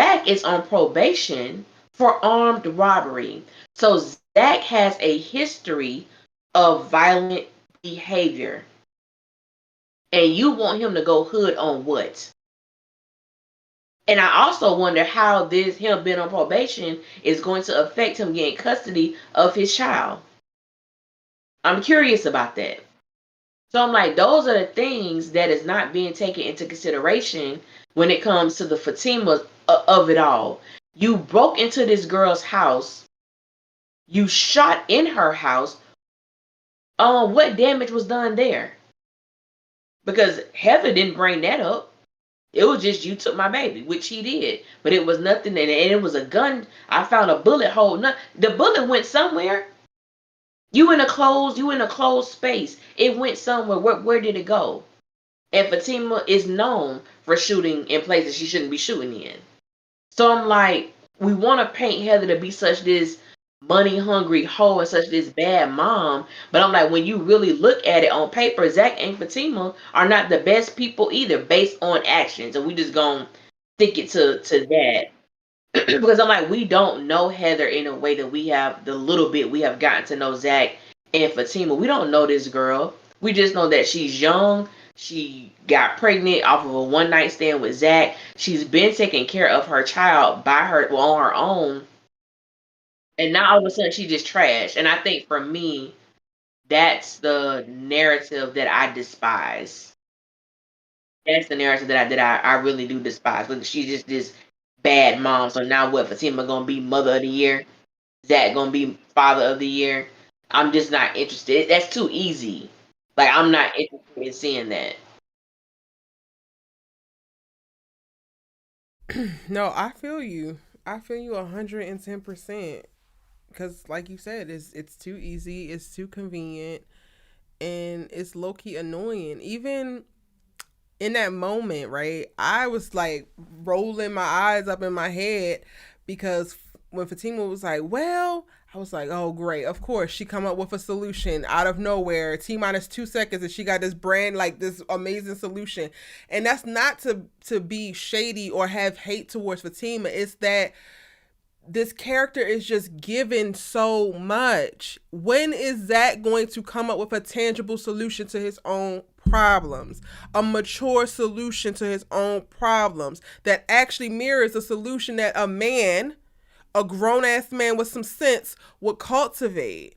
Zach is on probation for armed robbery. So Zach has a history of violent behavior. And you want him to go hood on what? And I also wonder how this him being on probation is going to affect him getting custody of his child. I'm curious about that. So I'm like, those are the things that is not being taken into consideration when it comes to the Fatima of it all. You broke into this girl's house. You shot in her house. What damage was done there? Because Heather didn't bring that up. It was just you took my baby, which he did. But it was nothing, and it was a gun. I found a bullet hole. The bullet went somewhere. You in a closed space. It went somewhere. Where did it go? And Fatima is known for shooting in places she shouldn't be shooting in. So I'm like, we want to paint Heather to be such this money hungry hoe and such this bad mom. But I'm like, when you really look at it on paper, Zach and Fatima are not the best people either based on actions. And we just gonna stick it to that. Because I'm like, we don't know Heather in a way that we have the little bit we have gotten to know Zach and Fatima. We don't know this girl. We just know that she's young. She got pregnant off of a one night stand with Zach. She's been taking care of her child by her on her own. And now all of a sudden she just trashed. And I think for me, that's the narrative that I despise. That's the narrative that I really do despise. But she's just this bad mom. So now what? Fatima gonna be mother of the year. Zach gonna be father of the year. I'm just not interested. That's too easy. Like I'm not interested in seeing that. No, I feel you. I feel you 110%. Because, like you said, it's too easy, it's too convenient, and it's low key annoying. Even in that moment, right? I was like rolling my eyes up in my head because when Fatima was like, "Well," I was like, "Oh, great! Of course, she come up with a solution out of nowhere. T minus 2 seconds, and she got this brand like this amazing solution." And that's not to be shady or have hate towards Fatima. It's that this character is just given so much. When is Zach going to come up with a tangible solution to his own problems? A mature solution to his own problems that actually mirrors a solution that a man, a grown ass man with some sense, would cultivate.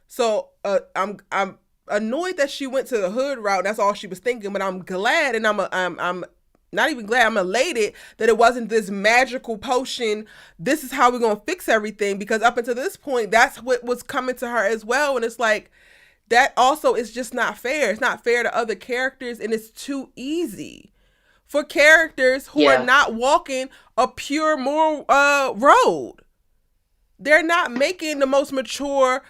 So I'm annoyed that she went to the hood route. That's all she was thinking. But I'm glad, and I'm not even glad. I'm elated that it wasn't this magical potion. This is how we're gonna fix everything. Because up until this point, that's what was coming to her as well. And it's like that also is just not fair. It's not fair to other characters, and it's too easy for characters who are Yeah. not walking a pure moral road. They're not making the most mature,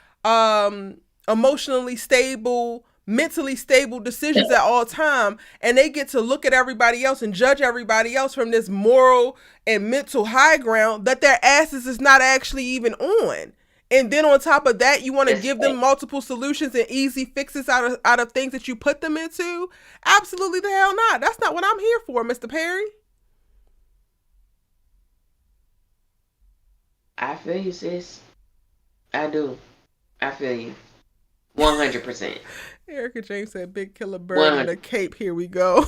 emotionally stable, mentally stable decisions at all time, and they get to look at everybody else and judge everybody else from this moral and mental high ground that their asses is not actually even on. And then on top of that, you want to give them multiple solutions and easy fixes out of things that you put them into? Absolutely the hell not. That's not what I'm here for, Mr. Perry. I feel you, sis. I do. I feel you. 100%. Erica James said, "Big killer bird in a 100. cape. Here we go."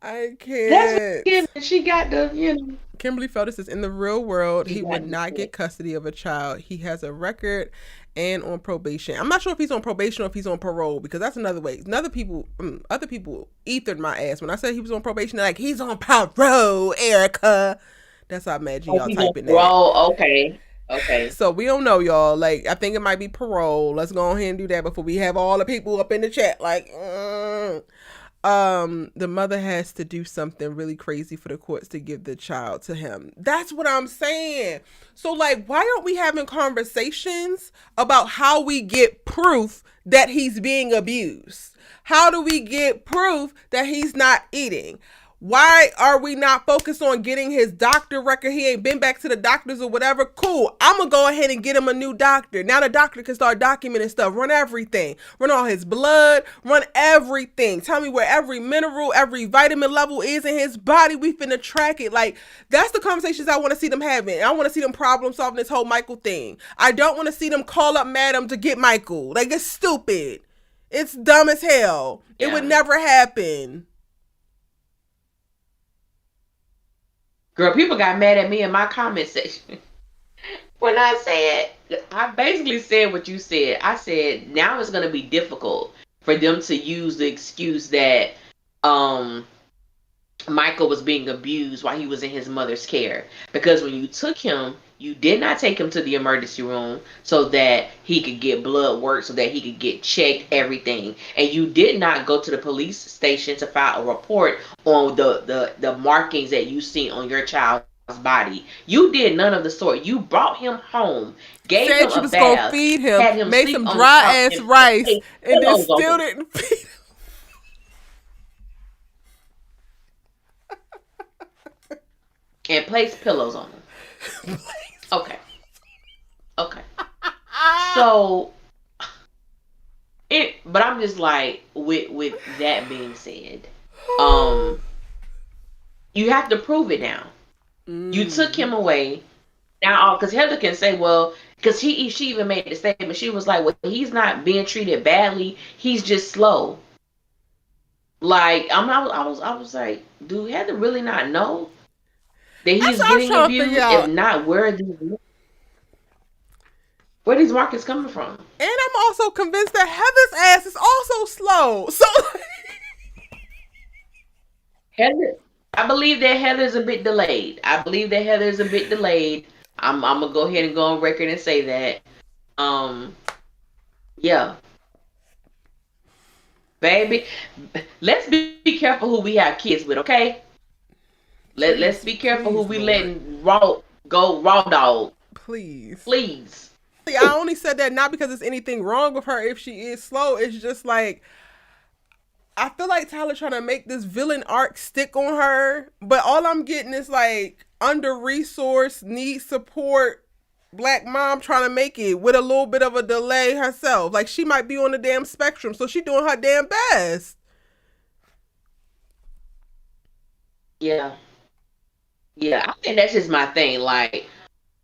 I That's what can't. she got the. Kimberly Feltus says, "In the real world, She he got would not the. get custody of a child. He has a record and on probation. I'm not sure if he's on probation or if he's on parole, because that's another way. Other people ethered my ass when I said he was on probation. They're like, he's on parole, Erica. That's how I imagine Oh, y'all he's on typing that. parole. Okay. Okay. So we don't know, y'all. Like, I think it might be parole. Let's go ahead and do that before we have all the people up in the chat. Like, the mother has to do something really crazy for the courts to give the child to him. That's what I'm saying. So like, why aren't we having conversations about how we get proof that he's being abused? How do we get proof that he's not eating? Why are we not focused on getting his doctor record? He ain't been back to the doctors or whatever. Cool. I'm going to go ahead and get him a new doctor. Now the doctor can start documenting stuff. Run everything. Run all his blood. Run everything. Tell me where every mineral, every vitamin level is in his body. We finna track it. Like, that's the conversations I want to see them having. I want to see them problem solving this whole Michael thing. I don't want to see them call up Madam to get Michael. Like, it's stupid. It's dumb as hell. Yeah. It would never happen. Girl, people got mad at me in my comment section. When I basically said what you said. I said, now it's going to be difficult for them to use the excuse that Michael was being abused while he was in his mother's care. Because when you took him, you did not take him to the emergency room so that he could get blood work, so that he could get checked, everything. And you did not go to the police station to file a report on the markings that you see on your child's body. You did none of the sort. You brought him home, gave said him you a was bath, gonna feed him, had him made sleep some on dry the ass couch, rice, and then still on didn't feed him. And place pillows on him. Okay. Okay. So, but I'm just like, with that being said, you have to prove it now. You took him away now, because Heather can say, well, because she even made the statement. She was like, well, he's not being treated badly. He's just slow. Like, I was like, do Heather really not know that he's getting abused? If not, where are these markets coming from? And I'm also convinced that Heather's ass is also slow. So Heather, I believe that Heather's a bit delayed. I'm gonna go ahead and go on record and say that. Yeah. Baby, let's be careful who we have kids with, okay? Let's be careful who we letting go raw dog. Please. I only said that not because there's anything wrong with her if she is slow. It's just like, I feel like Tyler trying to make this villain arc stick on her, but all I'm getting is like under-resourced, need support, black mom trying to make it with a little bit of a delay herself. Like, she might be on the damn spectrum, so she doing her damn best. Yeah, I think that's just my thing. Like,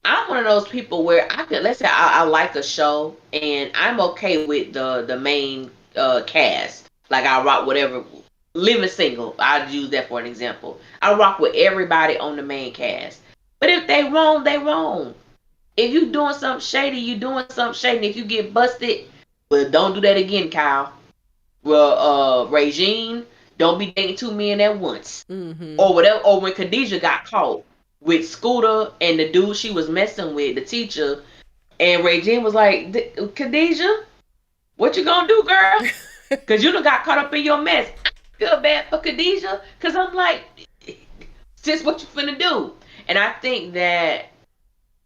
I'm one of those people where let's say I like a show and I'm okay with the main cast. Like, I rock whatever. Living Single, I'll use that for an example. I rock with everybody on the main cast. But if they wrong, they wrong. If you doing something shady, you doing something shady. If you get busted, well, don't do that again, Kyle. Well, Regine, don't be dating two men at once. Mm-hmm. Or whatever. Or when Khadijah got caught with Scooter and the dude she was messing with, the teacher, and Regine was like, Khadijah, what you gonna do, girl? Because you done got caught up in your mess. I feel bad for Khadijah, because I'm like, sis, what you finna do? And I think that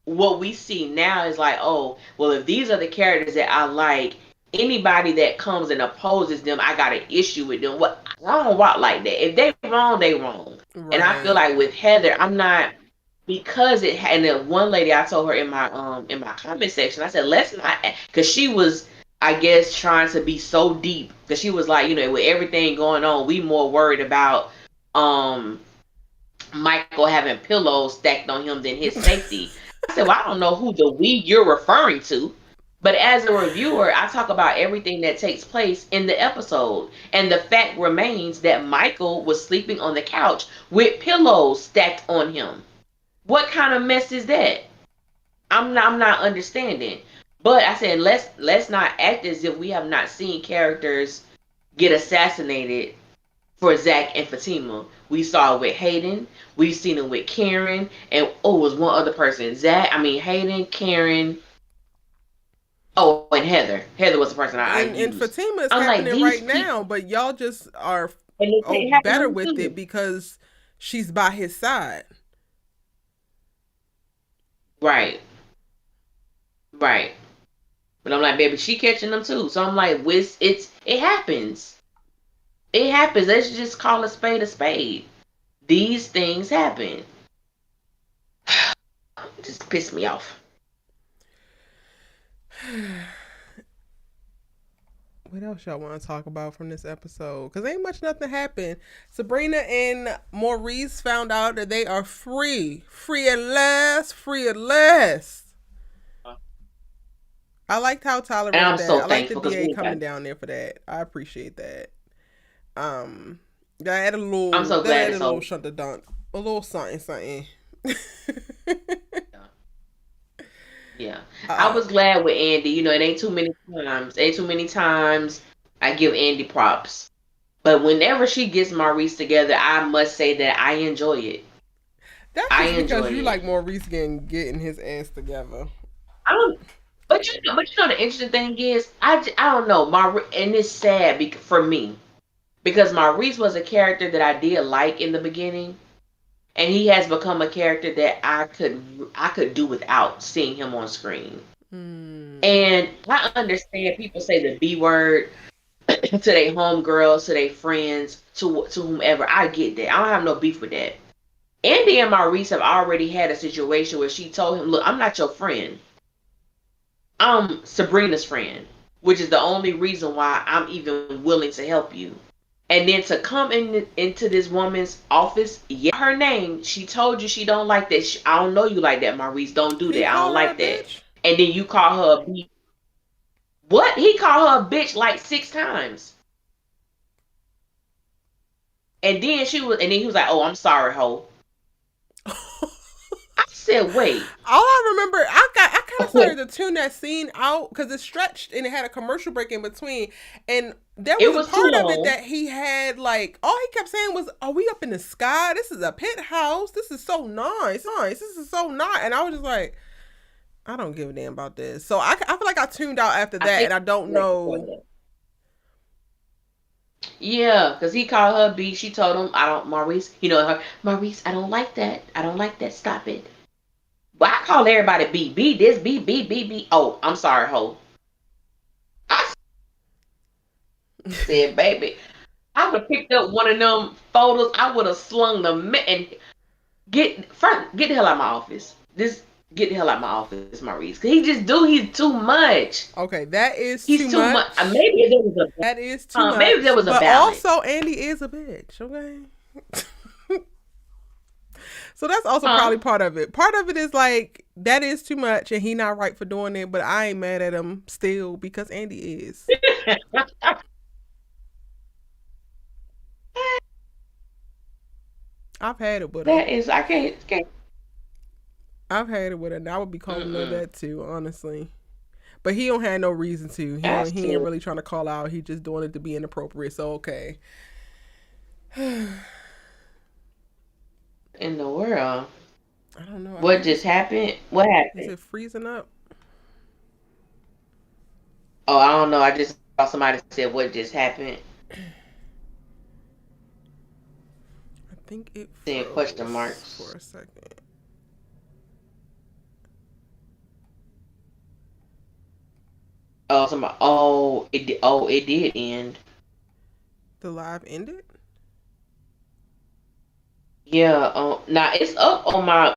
what we see now is like, oh, well, if these are the characters that I like, anybody that comes and opposes them, I got an issue with them. What, I don't rock like that. If they wrong, they wrong. Right. And I feel like with Heather, I'm not, because it. And then one lady, I told her in my comment section, I said, let's not, because she was, I guess, trying to be so deep, because she was like, with everything going on, we more worried about Michael having pillows stacked on him than his safety. I said, well, I don't know who the we you're referring to, but as a reviewer, I talk about everything that takes place in the episode, and the fact remains that Michael was sleeping on the couch with pillows stacked on him. What kind of mess is that? I'm not understanding. But I said, let's not act as if we have not seen characters get assassinated for ZAC and Fatima. We saw it with Hayden. We've seen it with Karen. And, it was one other person. Hayden, Karen. And Heather. Heather was the person I used. And Fatima is happening right now, but y'all just are And they oh can't happen to better me with it too. because she's by his side. Right, right. But I'm like, baby, she catching them too. So I'm like, it happens. It happens. Let's just call a spade a spade. These things happen. Just piss me off. What else y'all want to talk about from this episode? Because ain't much nothing happened. Sabrina and Maurice found out that they are free. Free at last. Free at last. I liked how Tyler And wrote I'm that. so I like the thankful because DA we coming got. down there for that. I appreciate that. Um, that added a I'm little. so That glad added it's a little over. shunt to dunk. A little something, something. Yeah. I was um, glad with Andy. It ain't too many times. Ain't too many times I give Andy props. But whenever she gets Maurice together, I must say that I enjoy it. that's I just because enjoy you it. like Maurice getting his ass together. I don't. But the interesting thing is, I don't know. And it's sad for me because Maurice was a character that I did like in the beginning, and he has become a character that I could do without seeing him on screen. Hmm. And I understand people say the B word to their homegirls, to their friends, to whomever. I get that. I don't have no beef with that. Andy and Maurice have already had a situation where she told him, "Look, I'm not your friend. I'm Sabrina's friend," which is the only reason why I'm even willing to help you. And then to come into this woman's office, yeah, her name. She told you she don't like that. I don't know you like that, Maurice. Don't do He that. I called don't her a like that. bitch. And then you call her a bitch. What? He called her a bitch like 6 times. And then he was like, "Oh, I'm sorry, ho." I said, "Wait, All I remember, I kind of wait." started to tune that scene out because it stretched and it had a commercial break in between, and there It was a was too part of it long. that he had like all he kept saying was, "Are we up in the sky? This is a penthouse. This is so nice, nice. This is so nice." And I was just like, I don't give a damn about this. So I feel like I tuned out after I that, think. and I don't know. Yeah, because he called her B. She told him, "I don't, Maurice. Maurice. I don't like that. I don't like that. Stop it." Well, I call everybody B. B. This B. B. B. B. Oh, I'm sorry, ho. I said, baby, I would have picked up one of them photos. I would have slung them and get the hell out of my office. This Get the hell out of my office, Maurice. 'Cause he just do. He's too much. Okay, that is too He's too much. much. Maybe there was That is too maybe there much. was a But balance. also, Andy is a bitch. Okay. So that's also Huh? probably part of it. Part of it is like that is too much, and he not right for doing it. But I ain't mad at him still because Andy is. I've had it with her. That is, I can't. I've had it with her, and I would be calling her Mm-mm. that too, honestly. But he don't have no reason to. I He ain't see. really trying to call out. He just doing it to be inappropriate. So okay. In the world. I don't know. I What think just it's happened? What is happened? it freezing up? Oh, I don't know. I just saw somebody said what just happened. I think it Saying question froze for marks. a second. Oh, somebody. Oh, it did end. The live ended. Yeah. Now it's up on my.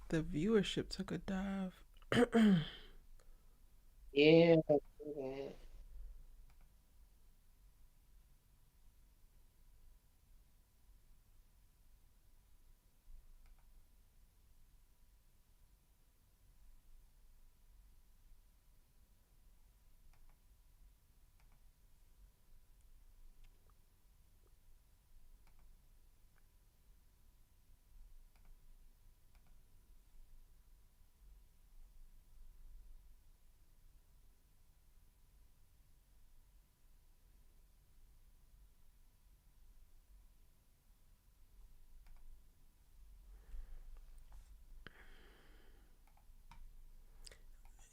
The viewership took a dive. Yeah.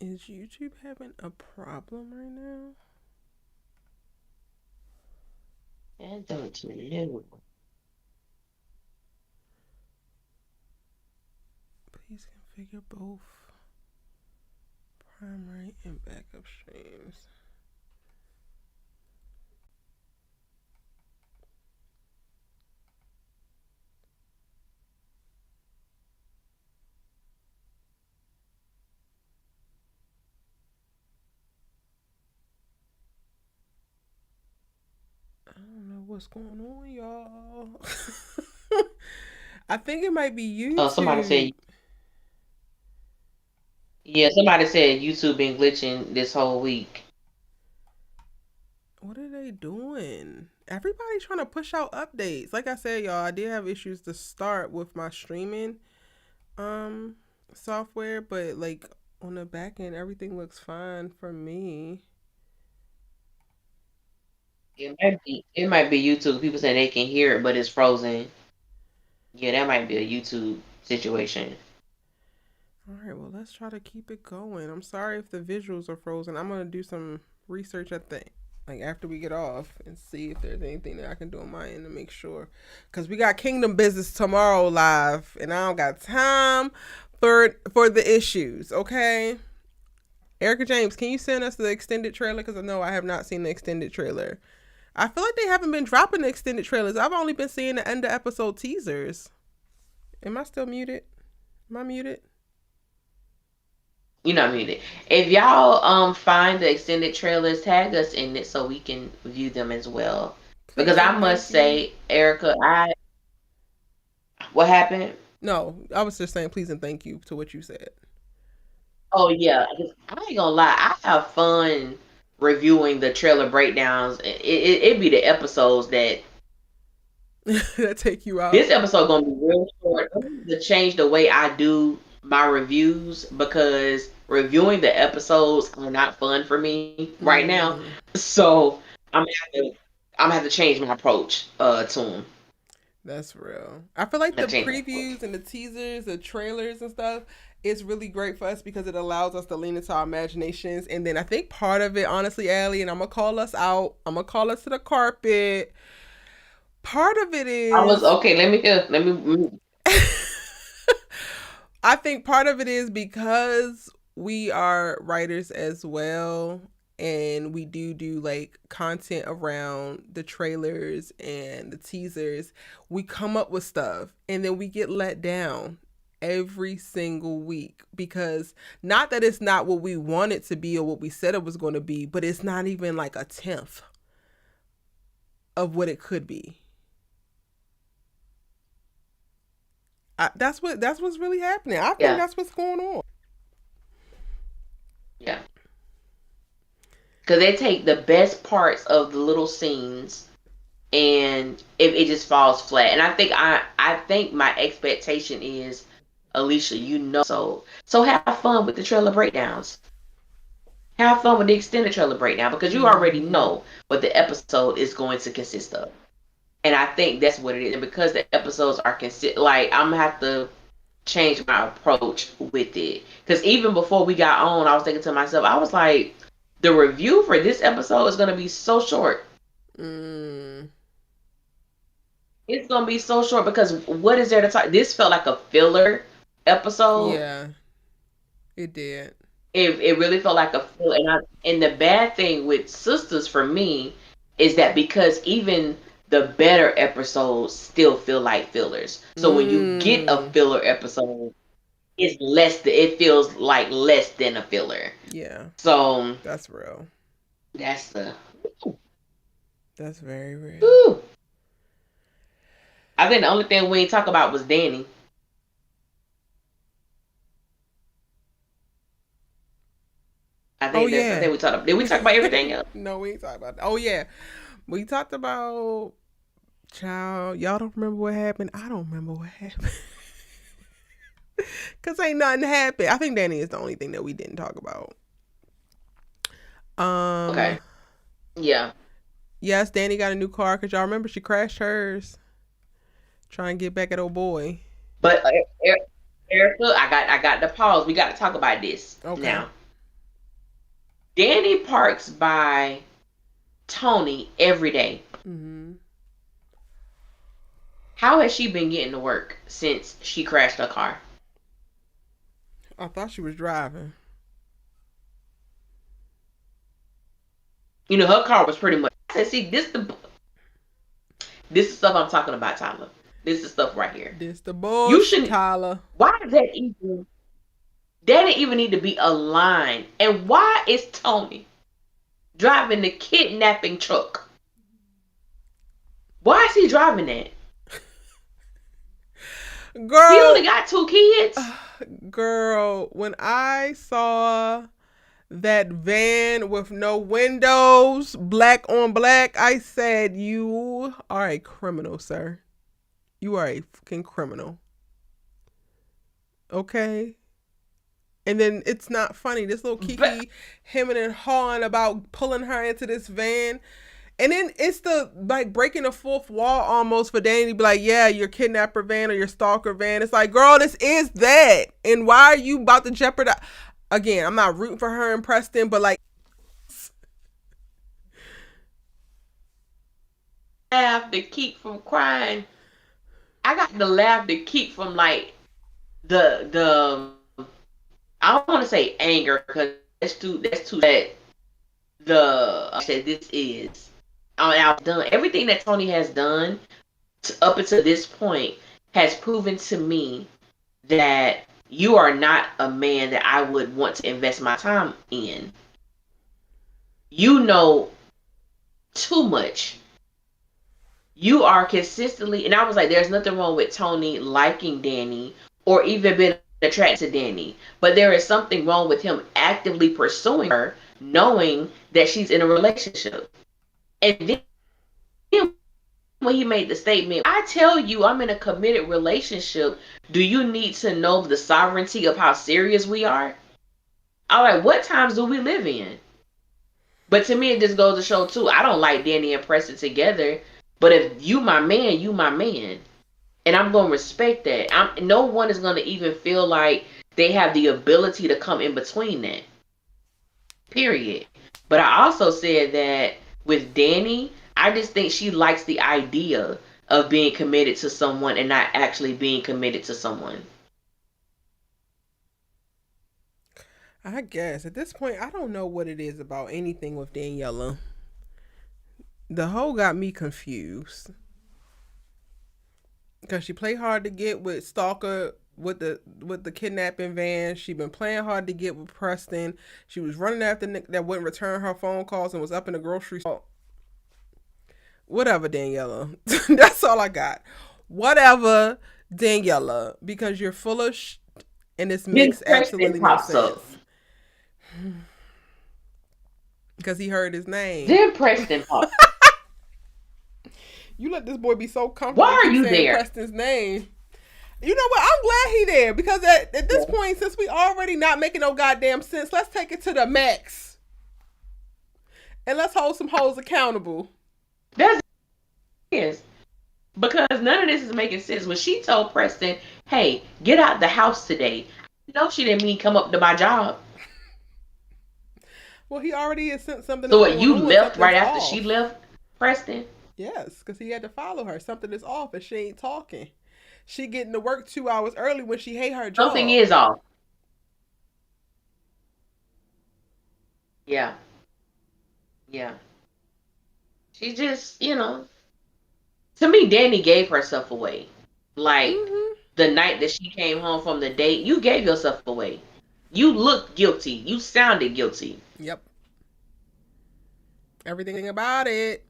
Is YouTube having a problem right now? I don't know. Please configure both primary and backup streams. I don't know what's going on, y'all. I think it might be Oh, somebody YouTube. said, yeah, somebody said YouTube been glitching this whole week. What are they doing? Everybody's trying to push out updates. Like I said, y'all, I did have issues to start with my streaming um software, but like on the back end everything looks fine for me. It might be YouTube. People say they can hear it, but it's frozen. Yeah, that might be a YouTube situation. All right, well, let's try to keep it going. I'm sorry if the visuals are frozen. I'm going to do some research at the like after we get off and see if there's anything that I can do on my end to make sure, cuz we got Kingdom Business tomorrow live and I don't got time for the issues, okay? Erica James, can you send us the extended trailer, cuz I know I have not seen the extended trailer. I feel like they haven't been dropping the extended trailers. I've only been seeing the end of episode teasers. Am I still muted? Am I muted? You know what I mean? If y'all find the extended trailers, tag us in it so we can view them as well. Because Please I and must thank you. say, Erica, I what happened? No, I was just saying please and thank you to what you said. Oh yeah, 'cause I ain't gonna lie, I have fun reviewing the trailer breakdowns. It be the episodes that That take you out. this episode gonna be real short. I need to change the way I do my reviews because reviewing the episodes are not fun for me right now. Mm, So I'm gonna have to I'm gonna have to change my approach to them. that's real. I feel like the Change my approach. previews and the teasers, the trailers and stuff, it's really great for us because it allows us to lean into our imaginations. And then I think part of it, honestly, Allie, and I'm gonna call us out. I'm gonna call us to the carpet. Part of it I was is okay. Let me. I think part of it is because we are writers as well and we do like content around the trailers and the teasers. We come up with stuff and then we get let down every single week because not that it's not what we want it to be or what we said it was going to be, but it's not even like a tenth of what it could be. That's what's really happening. I think Yeah, that's what's going on. yeah. Because they take the best parts of the little scenes and it just falls flat. And I think my expectation is, Alicia, so have fun with the trailer breakdowns. Have fun with the extended trailer breakdown because you already Mm-hmm. know what the episode is going to consist of. And I think that's what it is. And because the episodes are like I'm gonna have to change my approach with it. Because even before we got on, I was thinking to myself, I was like, the review for this episode is gonna be so short. Mm, It's gonna be so short because what is there to talk? This felt like a filler episode. yeah, it did. It really felt like a filler. And the bad thing with Sisters for me is that because even the better episodes still feel like fillers. So when you get a Mm, filler episode, it feels like less than a filler. yeah, So that's real. that's the That's very real. whew. I think the only thing we ain't talk about was Danny. I Oh think that's I yeah. think we talked. Did we talk about everything else? No, we ain't talking about that. Oh yeah, we talked about child. Y'all don't remember what happened. I don't remember what happened. Cause ain't nothing happened. I think Danny is the only thing that we didn't talk about. Okay. Yeah. Yes, Danny got a new car. Cause y'all remember she crashed hers. Trying to get back at old boy. But Erica, I got the pause. We got to talk about this Okay. now. Danny parks by Tony every day. Mm-hmm. How has she been getting to work since she crashed her car? I thought she was driving. You know, her car was pretty much. I said, see, this is stuff I'm talking about, Tyler. This is stuff right here. This the You bush, shouldn't. Tyler. Why does that even? That didn't even need to be a line. And why is Tony driving the kidnapping truck? Why is he driving that? He Girl, only got 2 kids. girl, when I saw that van with no windows, black on black, I said, "You are a criminal, sir. You are a fucking criminal." Okay? And then it's not funny. This little But Kiki hemming and hawing about pulling her into this van. And then it's the like breaking the fourth wall almost for Danny to be like, yeah, your kidnapper van or your stalker van. It's like, girl, this is that. And why are you about to jeopardize? Again, I'm not rooting for her and Preston, but like, laugh to keep from crying. I got to laugh to keep from like the I don't want to say anger because that's too bad. The I said this is I've done everything that Tony has done up until this point has proven to me that you are not a man that I would want to invest my time in. You know too much. You are consistently, and I was like, there's nothing wrong with Tony liking Danny or even being attracted to Danny, but there is something wrong with him actively pursuing her, knowing that she's in a relationship. And then when he made the statement, I tell you I'm in a committed relationship, do you need to know the sovereignty of how serious we are? All right, what times do we live in? But to me, it just goes to show too. I don't like Danny and Preston together. But if you my man, you my man, and I'm gonna respect that. No one is gonna even feel like they have the ability to come in between that. Period. But I also said that with Danny, I just think she likes the idea of being committed to someone and not actually being committed to someone. I guess at this point, I don't know what it is about anything with Daniela. The whole got me confused because she played hard to get with Stalker with the kidnapping van. She been playing hard to get with Preston. She was running after Nick that wouldn't return her phone calls and was up in the grocery store. Whatever, Daniela. That's all I got. Whatever, Daniela, because you're full of and this Then makes Preston absolutely no pops up. sense. Because he heard his name. Then Preston pops. You let this boy be so Why comfortable are keep you saying there? Preston's name. You know what? I'm glad he there because at this point, since we already not making no goddamn sense, let's take it to the max and let's hold some hoes accountable. That's it. Because none of this is making sense. When she told Preston, hey, get out the house today, no, she didn't mean come up to my job. Well, he already has sent something So that's what, going you on. left Something's right after she off. left Preston? Yes, because he had to follow her. Something is off and she ain't talking. She getting to work 2 hours early when she hate her Something job. is off. Yeah. Yeah. She just, to me, Danny gave herself away. Like Mm-hmm. the night that she came home from the date, you gave yourself away. You looked guilty. You sounded guilty. Yep. Everything about it.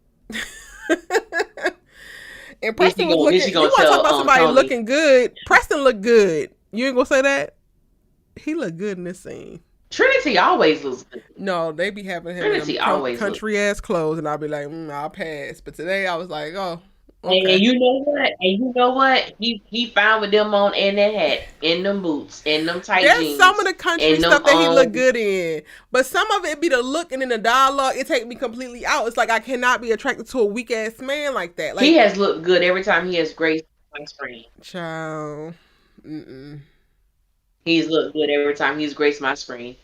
And Preston was Then looking. she You gonna want to talk tell about somebody Tony. looking good? Preston looked good. You ain't gonna say that? He looked good in this scene. Trinity always looks good. No, they be having him in them Trinity always looks. country ass clothes, and I'll be like, I'll pass. But today I was like, oh, And okay. you know what? He found with them on in that hat, in them boots, in them tight There's some of jeans, the country in them stuff that he look good in, but some of it be the look and in the dialogue. It take me completely out. It's like I cannot be attracted to a weak ass man like that. He Like, has looked good every time he has graced my screen. child, mm-mm. He's looked good every time he's graced my screen.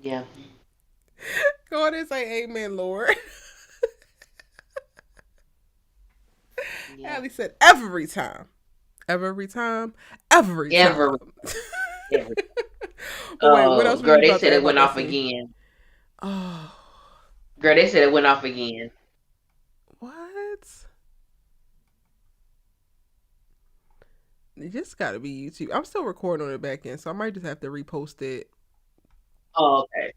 Yeah. Go ahead and say amen, Lord. Yeah. Allie said every time. Every time. Every Ever. time. Ever. But wait, what Oh, else were girl, you they about to said add it about went that off scene? again. Oh, Girl, they said it went off again. what? It just gotta be YouTube. I'm still recording on the back end, so I might just have to repost it. Oh, okay.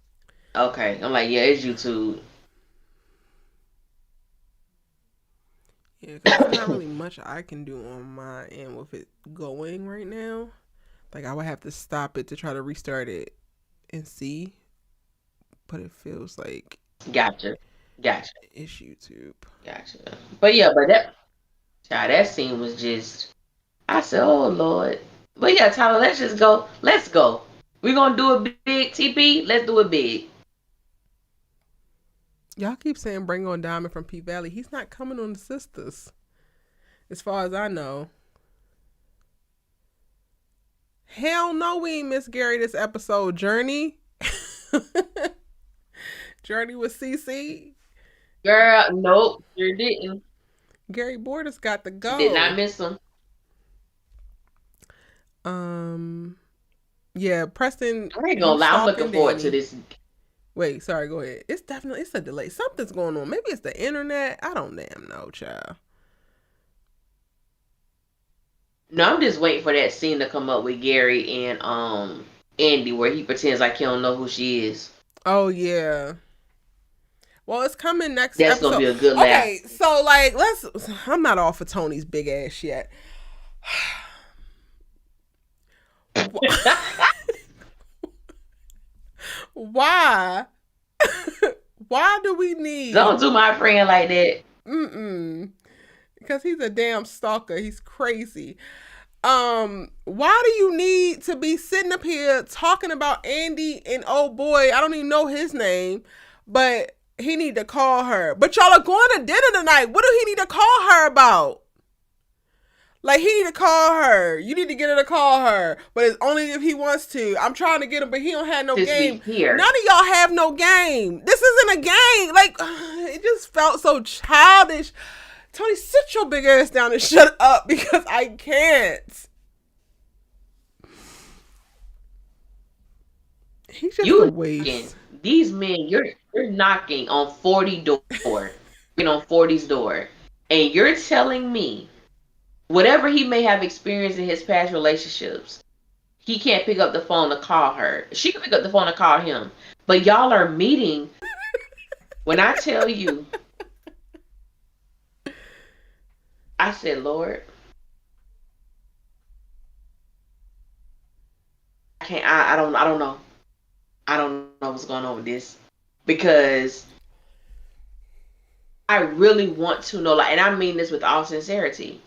Okay. I'm like, yeah, it's YouTube. Yeah, because there's not really much I can do on my end with it going right now. Like, I would have to stop it to try to restart it and see. But it feels like Gotcha. Gotcha. it's YouTube. Gotcha. But yeah, but that scene was just. I said, oh Lord. But yeah, Tyler, let's just go. Let's go. We're gonna do a big TP. Let's do it big. Y'all keep saying bring on Diamond from P Valley. He's not coming on the Sisters, as far as I know. Hell no, we ain't Miss Gary this episode. Journey. Journey with CC. Girl, nope, you didn't. Gary Borders got to Did not go. miss them. Um, yeah, Preston, I ain't gonna he's lie. I'm looking stalking forward to Danny. this. Wait, sorry, go ahead. It's a delay. Something's going on. Maybe it's the internet. I don't damn know, child. No, I'm just waiting for that scene to come up with Gary and Andy, where he pretends like he don't know who she is. Oh yeah. Well, it's coming next That's gonna episode. be a good laugh. Okay, so like I'm not off of Tony's big ass yet. Why? Why do we need Don't do my friend like that. Mm-mm. Because he's a damn stalker. He's crazy. Why do you need to be sitting up here talking about Andy and oh boy, I don't even know his name, but he need to call her. But y'all are going to dinner tonight. What do he need to call her about? Like, he need to call her. You need to get her to call her. But it's only if he wants to. I'm trying to get him, but he don't have no This game. week here. None of y'all have no game. This isn't a game. Like, it just felt so childish. Tony, sit your big ass down and shut up because I can't. He's just a waste. These men, you're knocking on 40 door, knocking on 40's door, and you're telling me whatever he may have experienced in his past relationships, he can't pick up the phone to call her. She can pick up the phone to call him, but y'all are meeting. When I tell you, I said, Lord, I can't. I don't know. I don't know what's going on with this because I really want to know, like, and I mean this with all sincerity.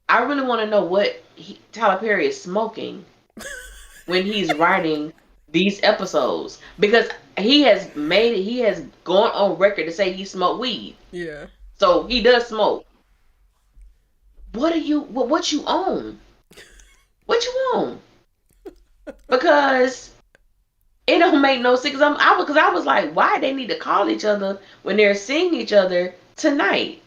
I really want to know what Tyler Perry is smoking when he's writing these episodes because he has gone on record to say he smoked weed. Yeah. So he does smoke. What you own? What you own? Because it don't make no sense. Because I was like, why they need to call each other when they're seeing each other tonight?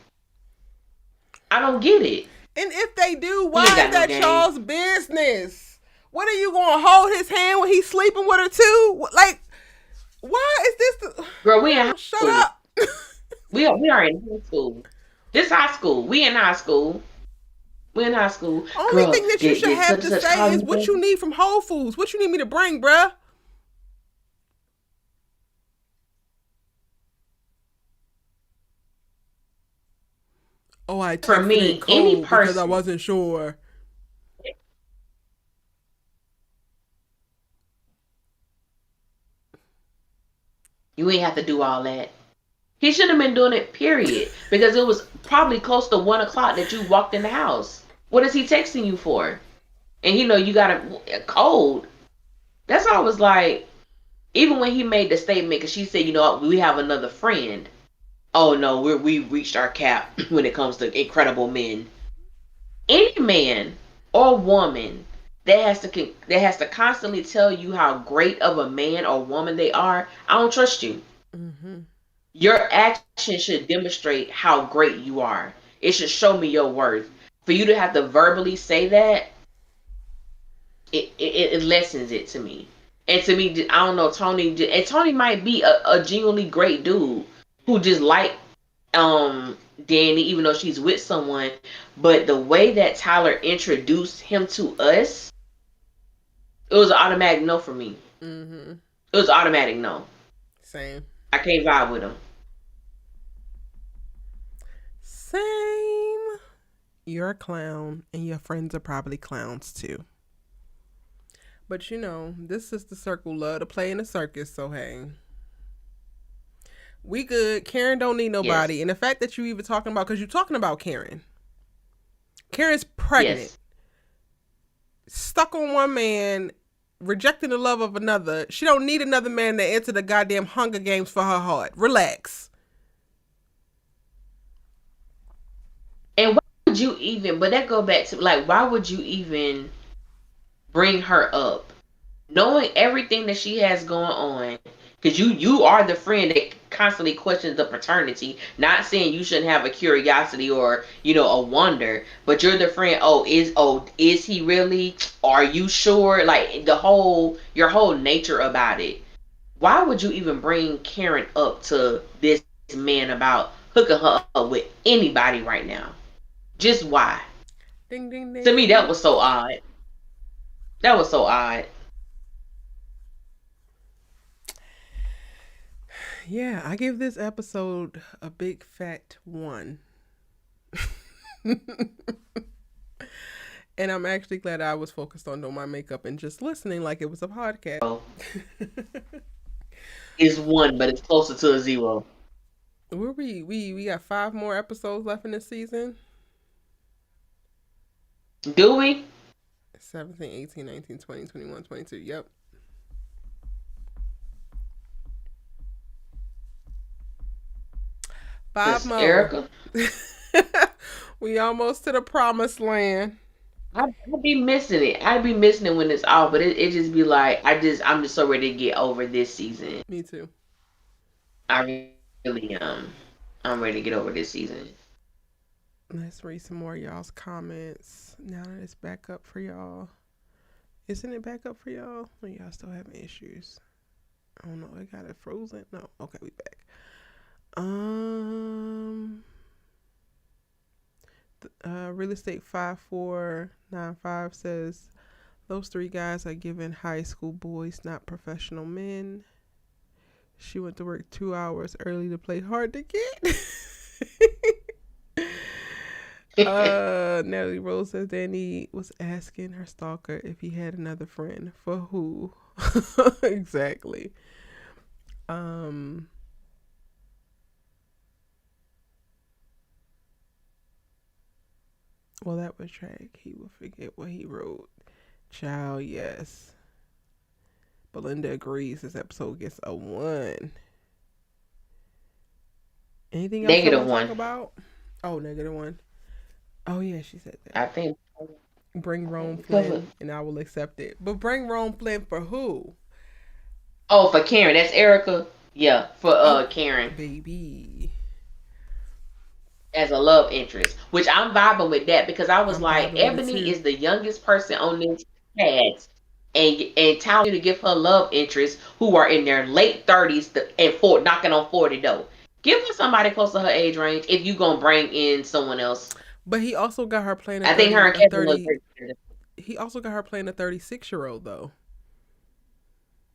I don't get it. And if they do, why is that y'all's business? What are you gonna hold his hand when he's sleeping with her too? Like, why is this? Girl, we in high shut school. up. we are in high school. This high school. We in high school. We in high school. Only thing that you should have to say is what you need from Whole Foods. What you need me to bring, bruh? Oh, I texted for me, in code any person, because I wasn't sure. You ain't have to do all that. He shouldn't have been doing it, period. Because it was probably close to 1:00 that you walked in the house. What is he texting you for? And he know you got a code. That's why I was like, even when he made the statement, because she said, you know, we have another friend. Oh no, we reached our cap when it comes to incredible men. Any man or woman that has to constantly tell you how great of a man or woman they are, I don't trust you. Mm-hmm. Your action should demonstrate how great you are. It should show me your worth. For you to have to verbally say that, it lessens it to me. And to me, I don't know, and Tony might be a genuinely great dude who just like Danny, even though she's with someone. But the way that Tyler introduced him to us, it was an automatic no for me. Mm-hmm. It was automatic no. Same. I can't vibe with him. Same. You're a clown, and your friends are probably clowns too. But you know, this is the circle. Love to play in the circus, so hey. We good. Karen don't need Yes. nobody. And the fact that you even talking about, because you're talking about Karen. Karen's pregnant. Yes. Stuck on one man, rejecting the love of another. She don't need another man to enter the goddamn Hunger Games for her heart. Relax. And why would you even? But that go back to like, why would you even bring her up, knowing everything that she has going on? Because you are the friend that constantly questions the paternity. Not saying you shouldn't have a curiosity or a wonder, but you're the friend. Oh, is he really? Are you sure? Like your whole nature about it. Why would you even bring Karen up to this man about hooking her up with anybody right now? Just why? Ding, ding, To me, that ding. was so odd. That was so odd. Yeah, I give this episode a big fat one. And I'm actually glad I was focused on doing my makeup and just listening like it was a podcast. So, it's one, but it's closer to a zero. Where we got 5 more episodes left in this season. Do we? 17, 18, 19, 20, 21, 22. Yep. Five Because more. Erica, We almost to the promised land. I'd be missing it. I'd be missing it when it's off, but it just be like I'm just so ready to get over this season. Me too. I really I'm ready to get over this season. Let's read some more of y'all's comments. Now that it's back up for y'all. Isn't it back up for y'all? Or y'all still having issues? I don't know. I got it frozen. No. Okay, we back. Real estate 5495 says those 3 guys are giving high school boys, not professional men. She went to work 2 hours early to play hard to get. Natalie Rose says Danny was asking her stalker if he had another friend. For who? Exactly. Well, that was track. He will forget what he wrote. Child, yes. Belinda agrees this episode gets a 1. Anything else I Negative want to talk one. about? Oh, -1. Oh, yeah, she said that. I think. Bring I Rome think we covered. Flynn and I will accept it. But bring Rome Flynn for who? Oh, for Karen, that's Erica. Yeah, for Oh, Karen baby. as a love interest, which I'm vibing with that because I was I'm like, vibing with it Ebony too. is the youngest person on this cast, and telling you to give her love interest who are in their late 30s and knocking on 40 though. Give her somebody close to her age range if you gonna bring in someone else. But he also got her playing I think her and a Kevin look 30. great together. He also got her playing a 36-year-old though.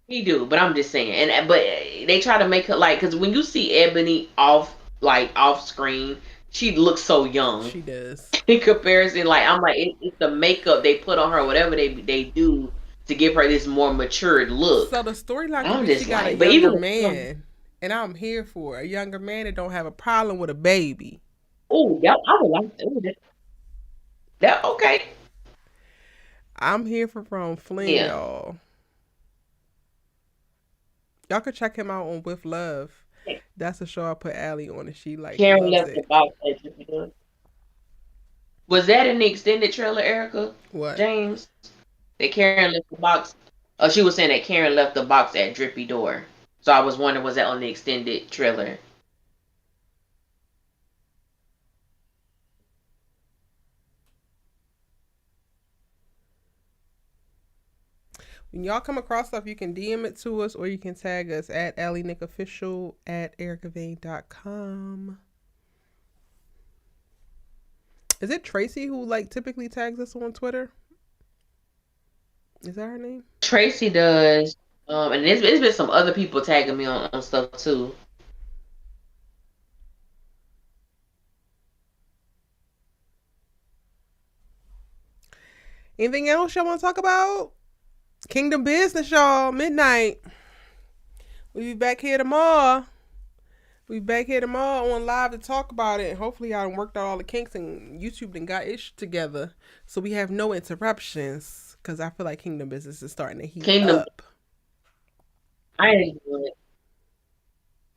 He do, but I'm just saying, but they try to make her like because when you see Ebony off screen, she looks so young She does. in comparison. Like I'm like it's the makeup they put on her, whatever they do to give her this more matured look. So the storyline could I'm be she just got a like, but younger even man, and I'm here for a younger man that don't have a problem with a baby. oh yeah, I would like that. Okay, I'm here for Rome Flynn, yeah. y'all. Y'all could check him out on With Love. That's a show I put Allie on, and she like Karen loves left the it. box. Was that in the extended trailer, Erica What? James? That Karen left the box. Oh, she was saying that Karen left the box at Drippy Door. So I was wondering, was that on the extended trailer? When y'all come across stuff, you can DM it to us or you can tag us at AllieNickOfficial at ericavane.com. Is it Tracy who like typically tags us on Twitter? Is that her name? Tracy does. And it's been some other people tagging me on stuff too. Anything else y'all want to talk about? Kingdom business, y'all. Midnight. We'll be back here tomorrow. We back here tomorrow on live to talk about it. Hopefully y'all done worked out all the kinks and YouTube done got ish together so we have no interruptions. Cause I feel like Kingdom business is starting to heat Kingdom, up. I enjoy it.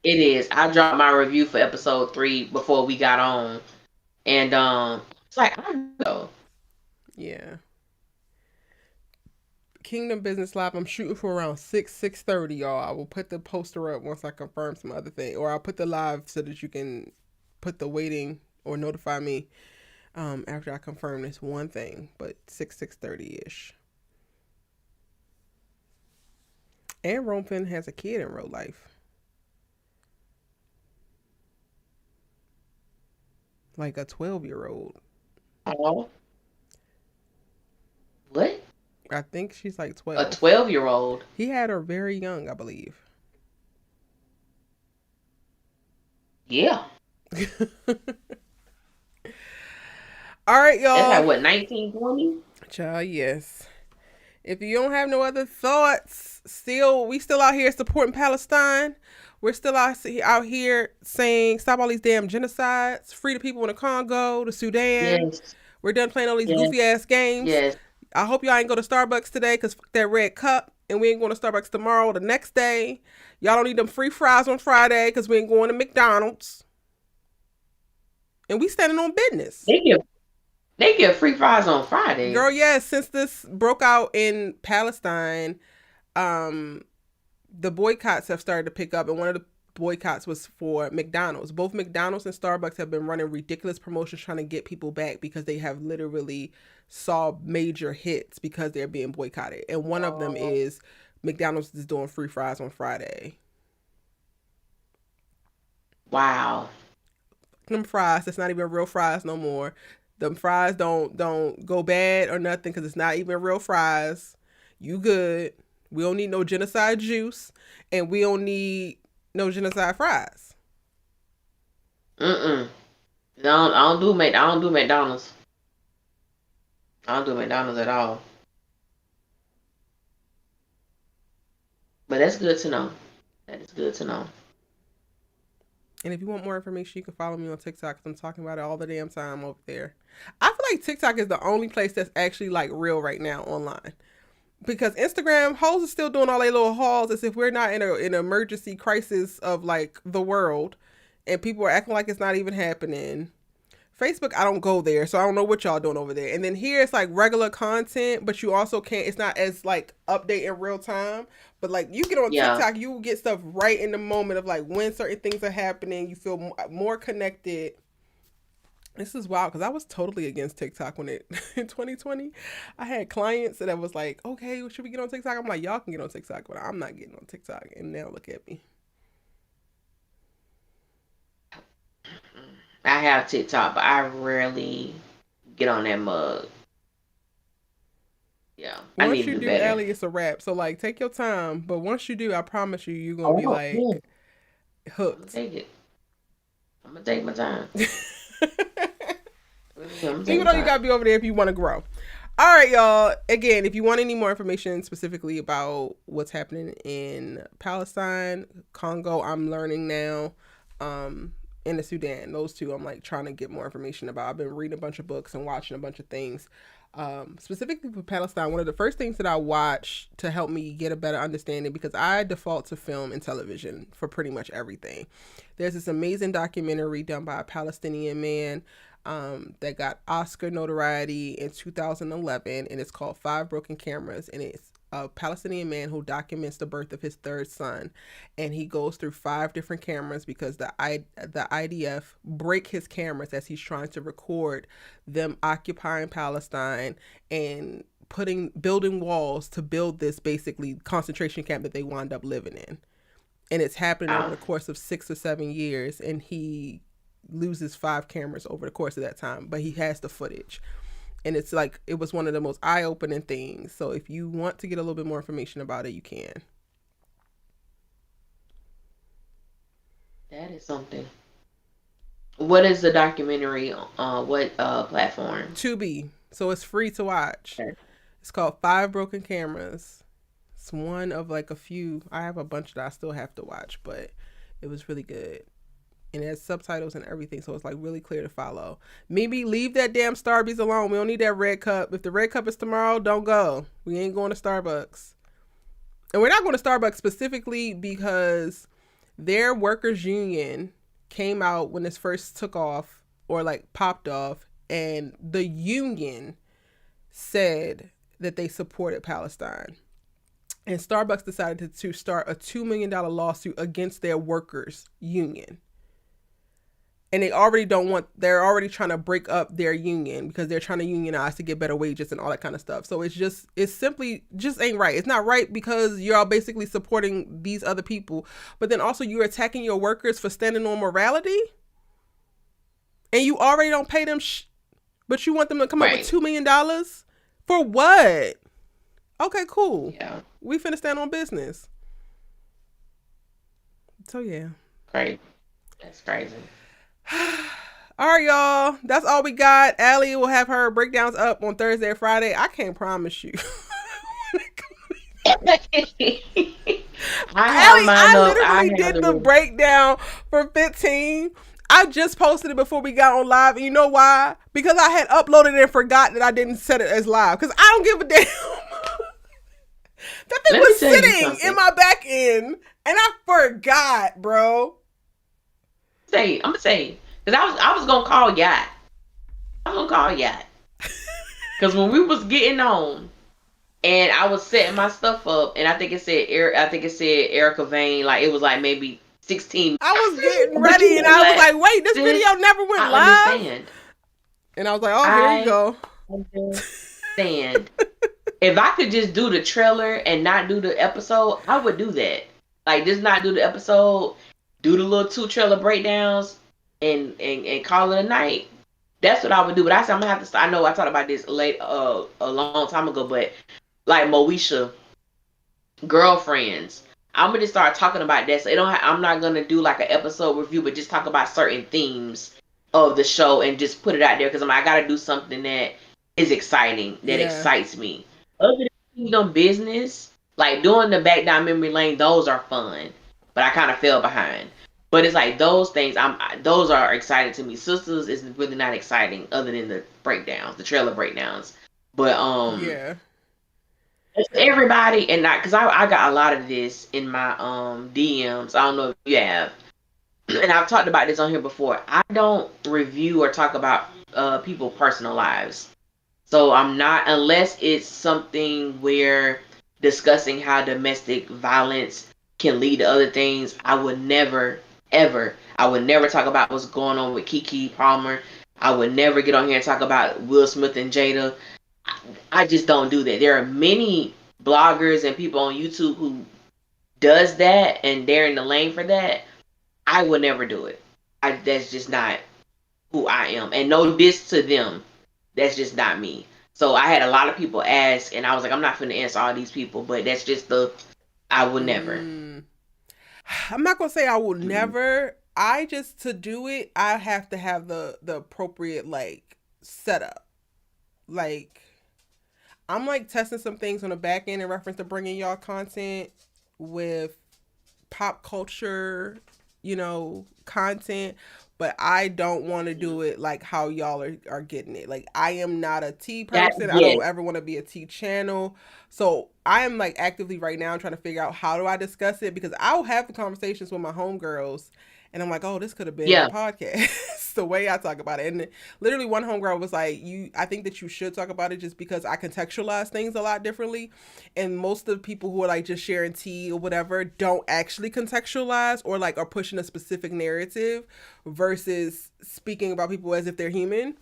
It is. I dropped my review for episode 3 before we got on, and it's like I don't know. Yeah. Kingdom Business Live. I'm shooting for around 6:30, y'all. I will put the poster up once I confirm some other thing, or I'll put the live so that you can put the waiting or notify me after I confirm this one thing. But 6:30 ish. And Romfin has a kid in real life, like a 12-year-old. Oh, what? I think she's like A 12. 12-year-old? He had her very young, I believe. Yeah. All right, That's y'all. like what, 1920? Child, yes. If you don't have no other thoughts, we still out here supporting Palestine. We're still out here saying stop all these damn genocides, free the people in the Congo, the Sudan. Yes. We're done playing all these Yes. goofy ass games. Yes. I hope y'all ain't go to Starbucks today because that red cup, and we ain't going to Starbucks tomorrow. The next day, y'all don't need them free fries on Friday because we ain't going to McDonald's. And we standing on business. They give free fries on Friday. Girl, yes, since this broke out in Palestine, the boycotts have started to pick up, and one of the boycotts was for McDonald's. Both McDonald's and Starbucks have been running ridiculous promotions trying to get people back because they have literally saw major hits because they're being boycotted. And one of them is McDonald's is doing free fries on Friday. Wow. Them fries, that's not even real fries no more. Them fries don't go bad or nothing because it's not even real fries. You good. We don't need no genocide juice, and we don't need no genocide fries. I don't do McDonald's. I don't do McDonald's at all. But that's good to know. That is good to know. And if you want more information, you can follow me on TikTok because I'm talking about it all the damn time over there. I feel like TikTok is the only place that's actually like real right now online. Because Instagram, hoes are still doing all their little hauls as if we're not in an emergency crisis of like the world. And people are acting like it's not even happening. Facebook, I don't go there, so I don't know what y'all doing over there. And then here it's like regular content, but you also can't, it's not as like update in real time. But like you get on TikTok, you will get stuff right in the moment of like when certain things are happening. You feel more connected. This is wild because I was totally against TikTok when in 2020. I had clients that was like, okay, should we get on TikTok? I'm like, y'all can get on TikTok, but I'm not getting on TikTok. And now look at me. I have TikTok, but I rarely get on that mug. Yeah, I Once need to you do do, better. Allie, it's a wrap. So like, take your time. But once you do, I promise you, you're gonna be like I'm hooked. gonna take it. I'm gonna take my time. Even though you gotta be over there if you want to grow. All right, y'all. Again, if you want any more information specifically about what's happening in Palestine, Congo, I'm learning now, in the Sudan. Those two, I'm like trying to get more information about. I've been reading a bunch of books and watching a bunch of things. Specifically for Palestine, one of the first things that I watch to help me get a better understanding, because I default to film and television for pretty much everything. There's this amazing documentary done by a Palestinian man that got Oscar notoriety in 2011, and it's called Five Broken Cameras, and it's a Palestinian man who documents the birth of his third son, and he goes through five different cameras because the IDF break his cameras as he's trying to record them occupying Palestine and building walls to build this basically concentration camp that they wound up living in. And it's happening over the course of 6 or 7 years, and he loses 5 cameras over the course of that time, but he has the footage. And it's like, it was one of the most eye-opening things. So if you want to get a little bit more information about it, you can. That is something. What is the documentary on what platform? Tubi. So it's free to watch. Okay. It's called Five Broken Cameras. It's one of like a few. I have a bunch that I still have to watch, but it was really good. And it has subtitles and everything, so it's like really clear to follow. Maybe leave that damn Starbucks alone. We don't need that red cup. If the red cup is tomorrow, don't go. We ain't going to Starbucks. And we're not going to Starbucks specifically because their workers' union came out when this first took off or like popped off, and the union said that they supported Palestine. And Starbucks decided to start a $2 million lawsuit against their workers' union. And they're already trying to break up their union because they're trying to unionize to get better wages and all that kind of stuff. So it's simply just ain't right. It's not right because you're all basically supporting these other people, but then also you're attacking your workers for standing on morality. And you already don't pay them, but you want them to come up with $2 million for what? Okay, cool. Yeah. We finna stand on business. So yeah. Great. That's crazy. All right, y'all. That's all we got. Allie will have her breakdowns up on Thursday or Friday. I can't promise you. I literally did the breakdown for 15. I just posted it before we got on live. And you know why? Because I had uploaded it and forgot that I didn't set it as live. Because I don't give a damn. That thing was sitting in my back end. And I forgot, bro. I'm gonna say, because I was gonna call Yacht. Because when we was getting on, and I was setting my stuff up, and I think it said Erica Vane, like it was like maybe 16. I was getting ready, and I was like, wait, this video never went live. Understand. And I was like, oh, here you go. Understand. If I could just do the trailer and not do the episode, I would do that. Like, just not do the episode. Do the little 2 trailer breakdowns and call it a night. That's what I would do. But I said I'm gonna have to start. I know I talked about this a long time ago, but like Moesha, girlfriends, I'm gonna just start talking about that. So I'm not gonna do like an episode review, but just talk about certain themes of the show and just put it out there because I gotta do something that is exciting, that excites me. Other than business, like doing the back down memory lane, those are fun. But I kind of fell behind. But it's like those things, those are exciting to me. Sisters is really not exciting other than the breakdowns, the trailer breakdowns. But yeah, everybody and because I got a lot of this in my DMs. I don't know if you have, and I've talked about this on here before. I don't review or talk about people's personal lives. So I'm not, unless it's something where discussing how domestic violence can lead to other things. I would never talk about what's going on with Keke Palmer. I would never get on here and talk about Will Smith and Jada. I just don't do that. There are many bloggers and people on YouTube who does that, and they're in the lane for that. I would never do it. That's just not who I am. And no diss to them. That's just not me. So I had a lot of people ask, and I was like, I'm not going to answer all these people, but that's just I would never. I'm not going to say I will never. To do it, I have to have the appropriate, like, setup. Like, I'm, like, testing some things on the back end in reference to bringing y'all content with pop culture, content. But I don't want to do it like how y'all are getting it. Like, I am not a tea person. I don't ever want to be a tea channel. So I am like actively right now trying to figure out how do I discuss it, because I'll have the conversations with my homegirls and I'm like, oh, this could have been a podcast. That's the way I talk about it. And literally one homegirl was like, I think that you should talk about it just because I contextualize things a lot differently. And most of the people who are like just sharing tea or whatever don't actually contextualize or like are pushing a specific narrative versus speaking about people as if they're human.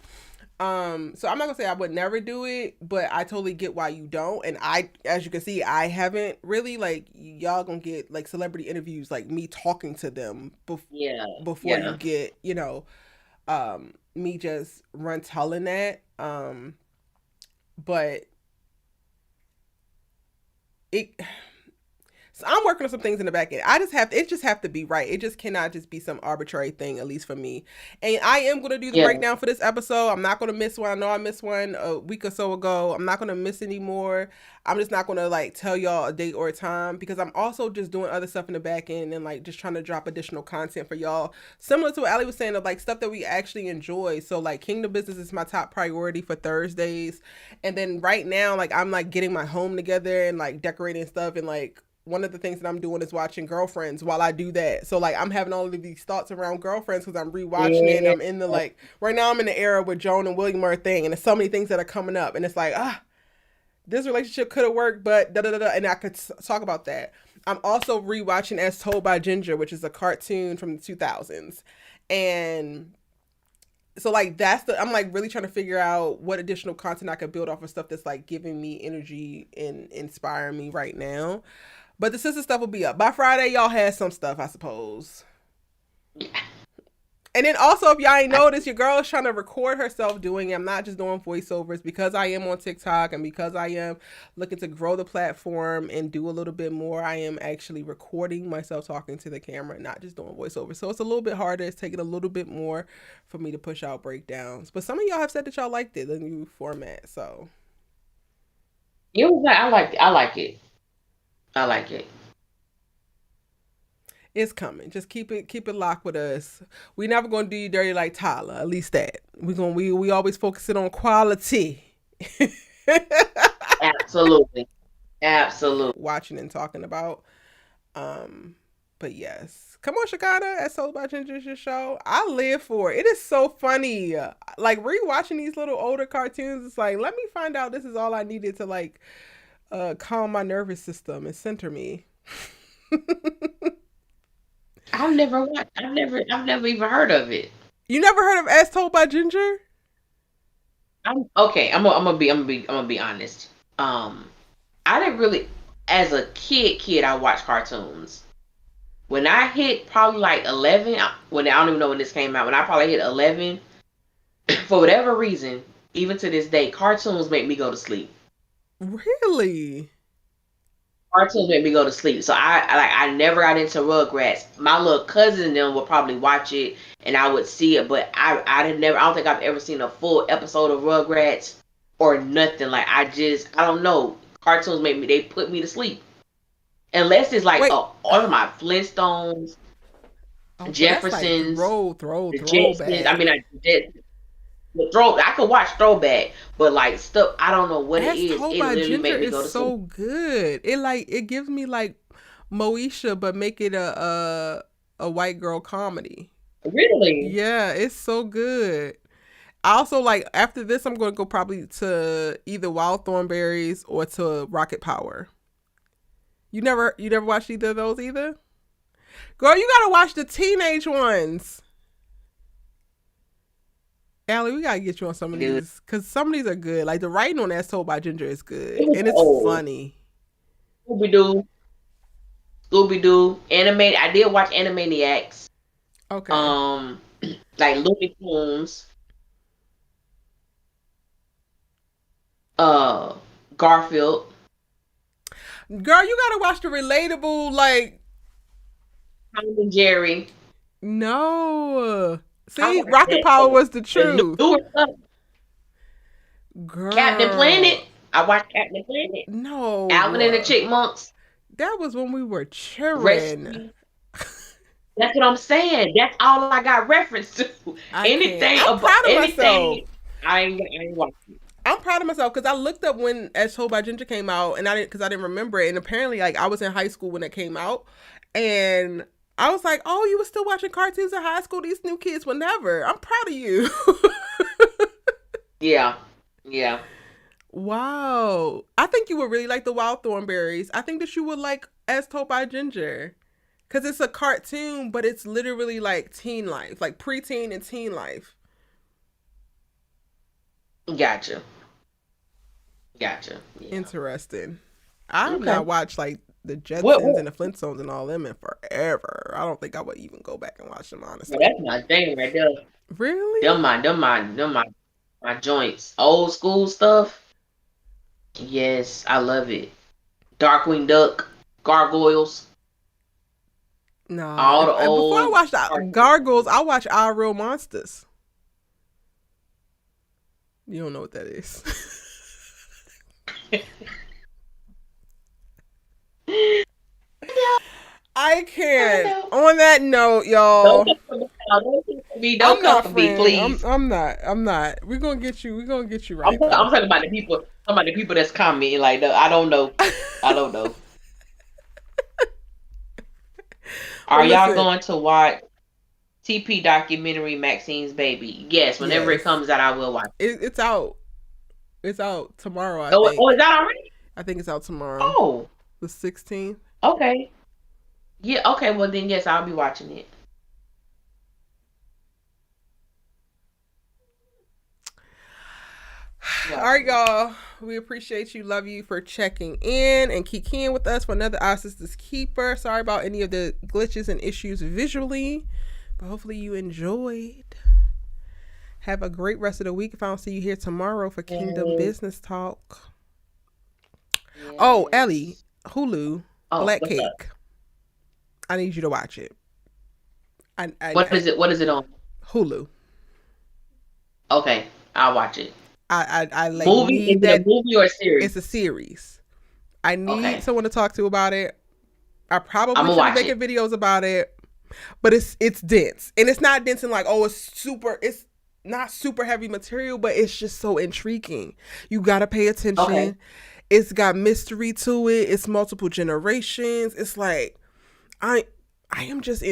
So I'm not gonna say I would never do it, but I totally get why you don't. And I, as you can see, I haven't really, like, y'all gonna get like celebrity interviews, like me talking to them Yeah, before you yeah. get, me just run telling that. But it, so I'm working on some things in the back end. It just have to be right. It just cannot just be some arbitrary thing, at least for me. And I am going to do the Yeah. breakdown for this episode. I'm not going to miss one. I know I missed one a week or so ago. I'm not going to miss any more. I'm just not going to like tell y'all a date or a time because I'm also just doing other stuff in the back end and like just trying to drop additional content for y'all. Similar to what Ali was saying of like stuff that we actually enjoy. So like Kingdom Business is my top priority for Thursdays. And then right now, like I'm like getting my home together and like decorating stuff and like one of the things that I'm doing is watching Girlfriends while I do that. So like I'm having all of these thoughts around Girlfriends because I'm rewatching it and Yeah. I'm in the like right now I'm in the era with Joan and William are a thing and there's so many things that are coming up and it's like this relationship could have worked but da da da da and I could talk about that. I'm also rewatching As Told by Ginger, which is a cartoon from the 2000s, and so like I'm like really trying to figure out what additional content I could build off of stuff that's like giving me energy and inspiring me right now. But the sister stuff will be up by Friday. Y'all had some stuff, I suppose. And then also, if y'all ain't noticed, your girl is trying to record herself doing it. I'm not just doing voiceovers because I am on TikTok and because I am looking to grow the platform and do a little bit more. I am actually recording myself talking to the camera, not just doing voiceovers. So it's a little bit harder. It's taking a little bit more for me to push out breakdowns. But some of y'all have said that y'all liked it, the new format. So It was like I like it. I like it. I like it. it's coming. Just keep it locked with us. We never gonna do you dirty like Tyler. At least that we always focus it on quality. Absolutely. Absolutely. Watching and talking about. But yes, come on, Shakana. As Soul by Ginger's your show. I live for it. It is so funny. Like rewatching these little older cartoons. It's like let me find out this is all I needed to like calm my nervous system and center me. I've never even heard of it. You never heard of As Told by Ginger? I'm okay. I'm gonna be honest. I didn't really, as a kid, I watched cartoons. When I hit probably like 11, when I don't even know when this came out. When I probably hit 11, for whatever reason, even to this day, cartoons make me go to sleep. Really? Cartoons make me go to sleep. So I never got into Rugrats. My little cousin and them would probably watch it and I would see it, but I don't think I've ever seen a full episode of Rugrats or nothing. Like I don't know. Cartoons they put me to sleep. Unless it's like Wait. all of my Flintstones, Oh, that's like Jeffersons, the Jetsons. I throwback. mean, I could watch throwback, but like stuff I don't know what it As is. Told It by literally Ginger made me go is to sleep. so good. It gives me like Moesha, but make it a white girl comedy. Really? Yeah, it's so good. I also like after this, I'm going to go probably to either Wild Thornberries or to Rocket Power. You never watched either of those either? Girl, you gotta watch the teenage ones. Allie, we gotta get you on some of Dude, these because some of these are good. Like the writing on As Told by Ginger is good it was and it's old. funny. Scooby Doo, Scooby Doo, animated. I did watch Animaniacs. Okay, Um, like Looney Tunes, uh, Garfield, girl, you gotta watch the relatable. Like, Tom and Jerry. no, I see, watched Rocket that. Power was the The truth, newer stuff, Captain Planet. girl. I watched Captain Planet. Alvin and the No, Chipmunks, that was when we were cheering. Rescue. That's what I'm saying. That's all I got reference to. I can't. Anything I'm about proud of myself. anything, I ain't watching. I'm proud of myself because I looked up when As Told by Ginger came out, and I didn't remember it. And apparently, like I was in high school when it came out, and I was like, oh, you were still watching cartoons in high school? These new kids will never. I'm proud of you. Yeah. Yeah. Wow. I think you would really like the Wild Thornberries. I think that you would like As Told by Ginger. Because it's a cartoon, but it's literally like teen life, like preteen and teen life. Gotcha. Gotcha. Yeah. Interesting. I have Okay. not watched like the Jetsons What? and the Flintstones and all them in forever. I don't think I would even go back and watch them, Well, honestly. that's my thing right there. Really? My joints. Old school stuff. Yes, I love it. Darkwing Duck, Gargoyles, Nah. all the Before I old watch the Gargoyles, I watch Our Real Monsters. You don't know what that is. I I can't. know. On that note, Don't y'all. come for me now. Don't come for me. I'm Don't come not, for me, friend. please. I'm not. I'm not. We're gonna get you. We're gonna get you I'm, right I'm though. talking about the people. Some of the people that's commenting like, "No, I don't know. I don't know." Well, Are y'all listen. going to watch TP documentary Maxine's Baby? Yes, whenever it Yes, comes out, I will watch. it's out. It's out tomorrow. I Oh, is think. that already? I think it's out tomorrow, Oh, the 16th. okay. Yeah, okay. Well, then yes, I'll be watching it. All right, Watching it. y'all. We appreciate you, love you for checking in and kicking with us for another Our Sisters Keeper. Sorry about any of the glitches and issues visually, but hopefully you enjoyed. Have a great rest of the week. If I don't see you here tomorrow for Kingdom Yes. Business Talk. Oh, Ellie, Yes. Hulu, Oh, Black what's up? Cake. I need you to watch it. What is it? What is it on? Hulu. Okay, I'll watch it. I like Movie? Is need it a that. movie or a series? It's a series. I need Okay, someone to talk to about it. I I'm probably gonna should be watch it. making videos about it, but it's dense, and it's not dense in like, oh, it's super. It's not super heavy material, but it's just so intriguing. You gotta pay Okay. attention. It's got mystery to it. It's multiple generations. It's like I I am just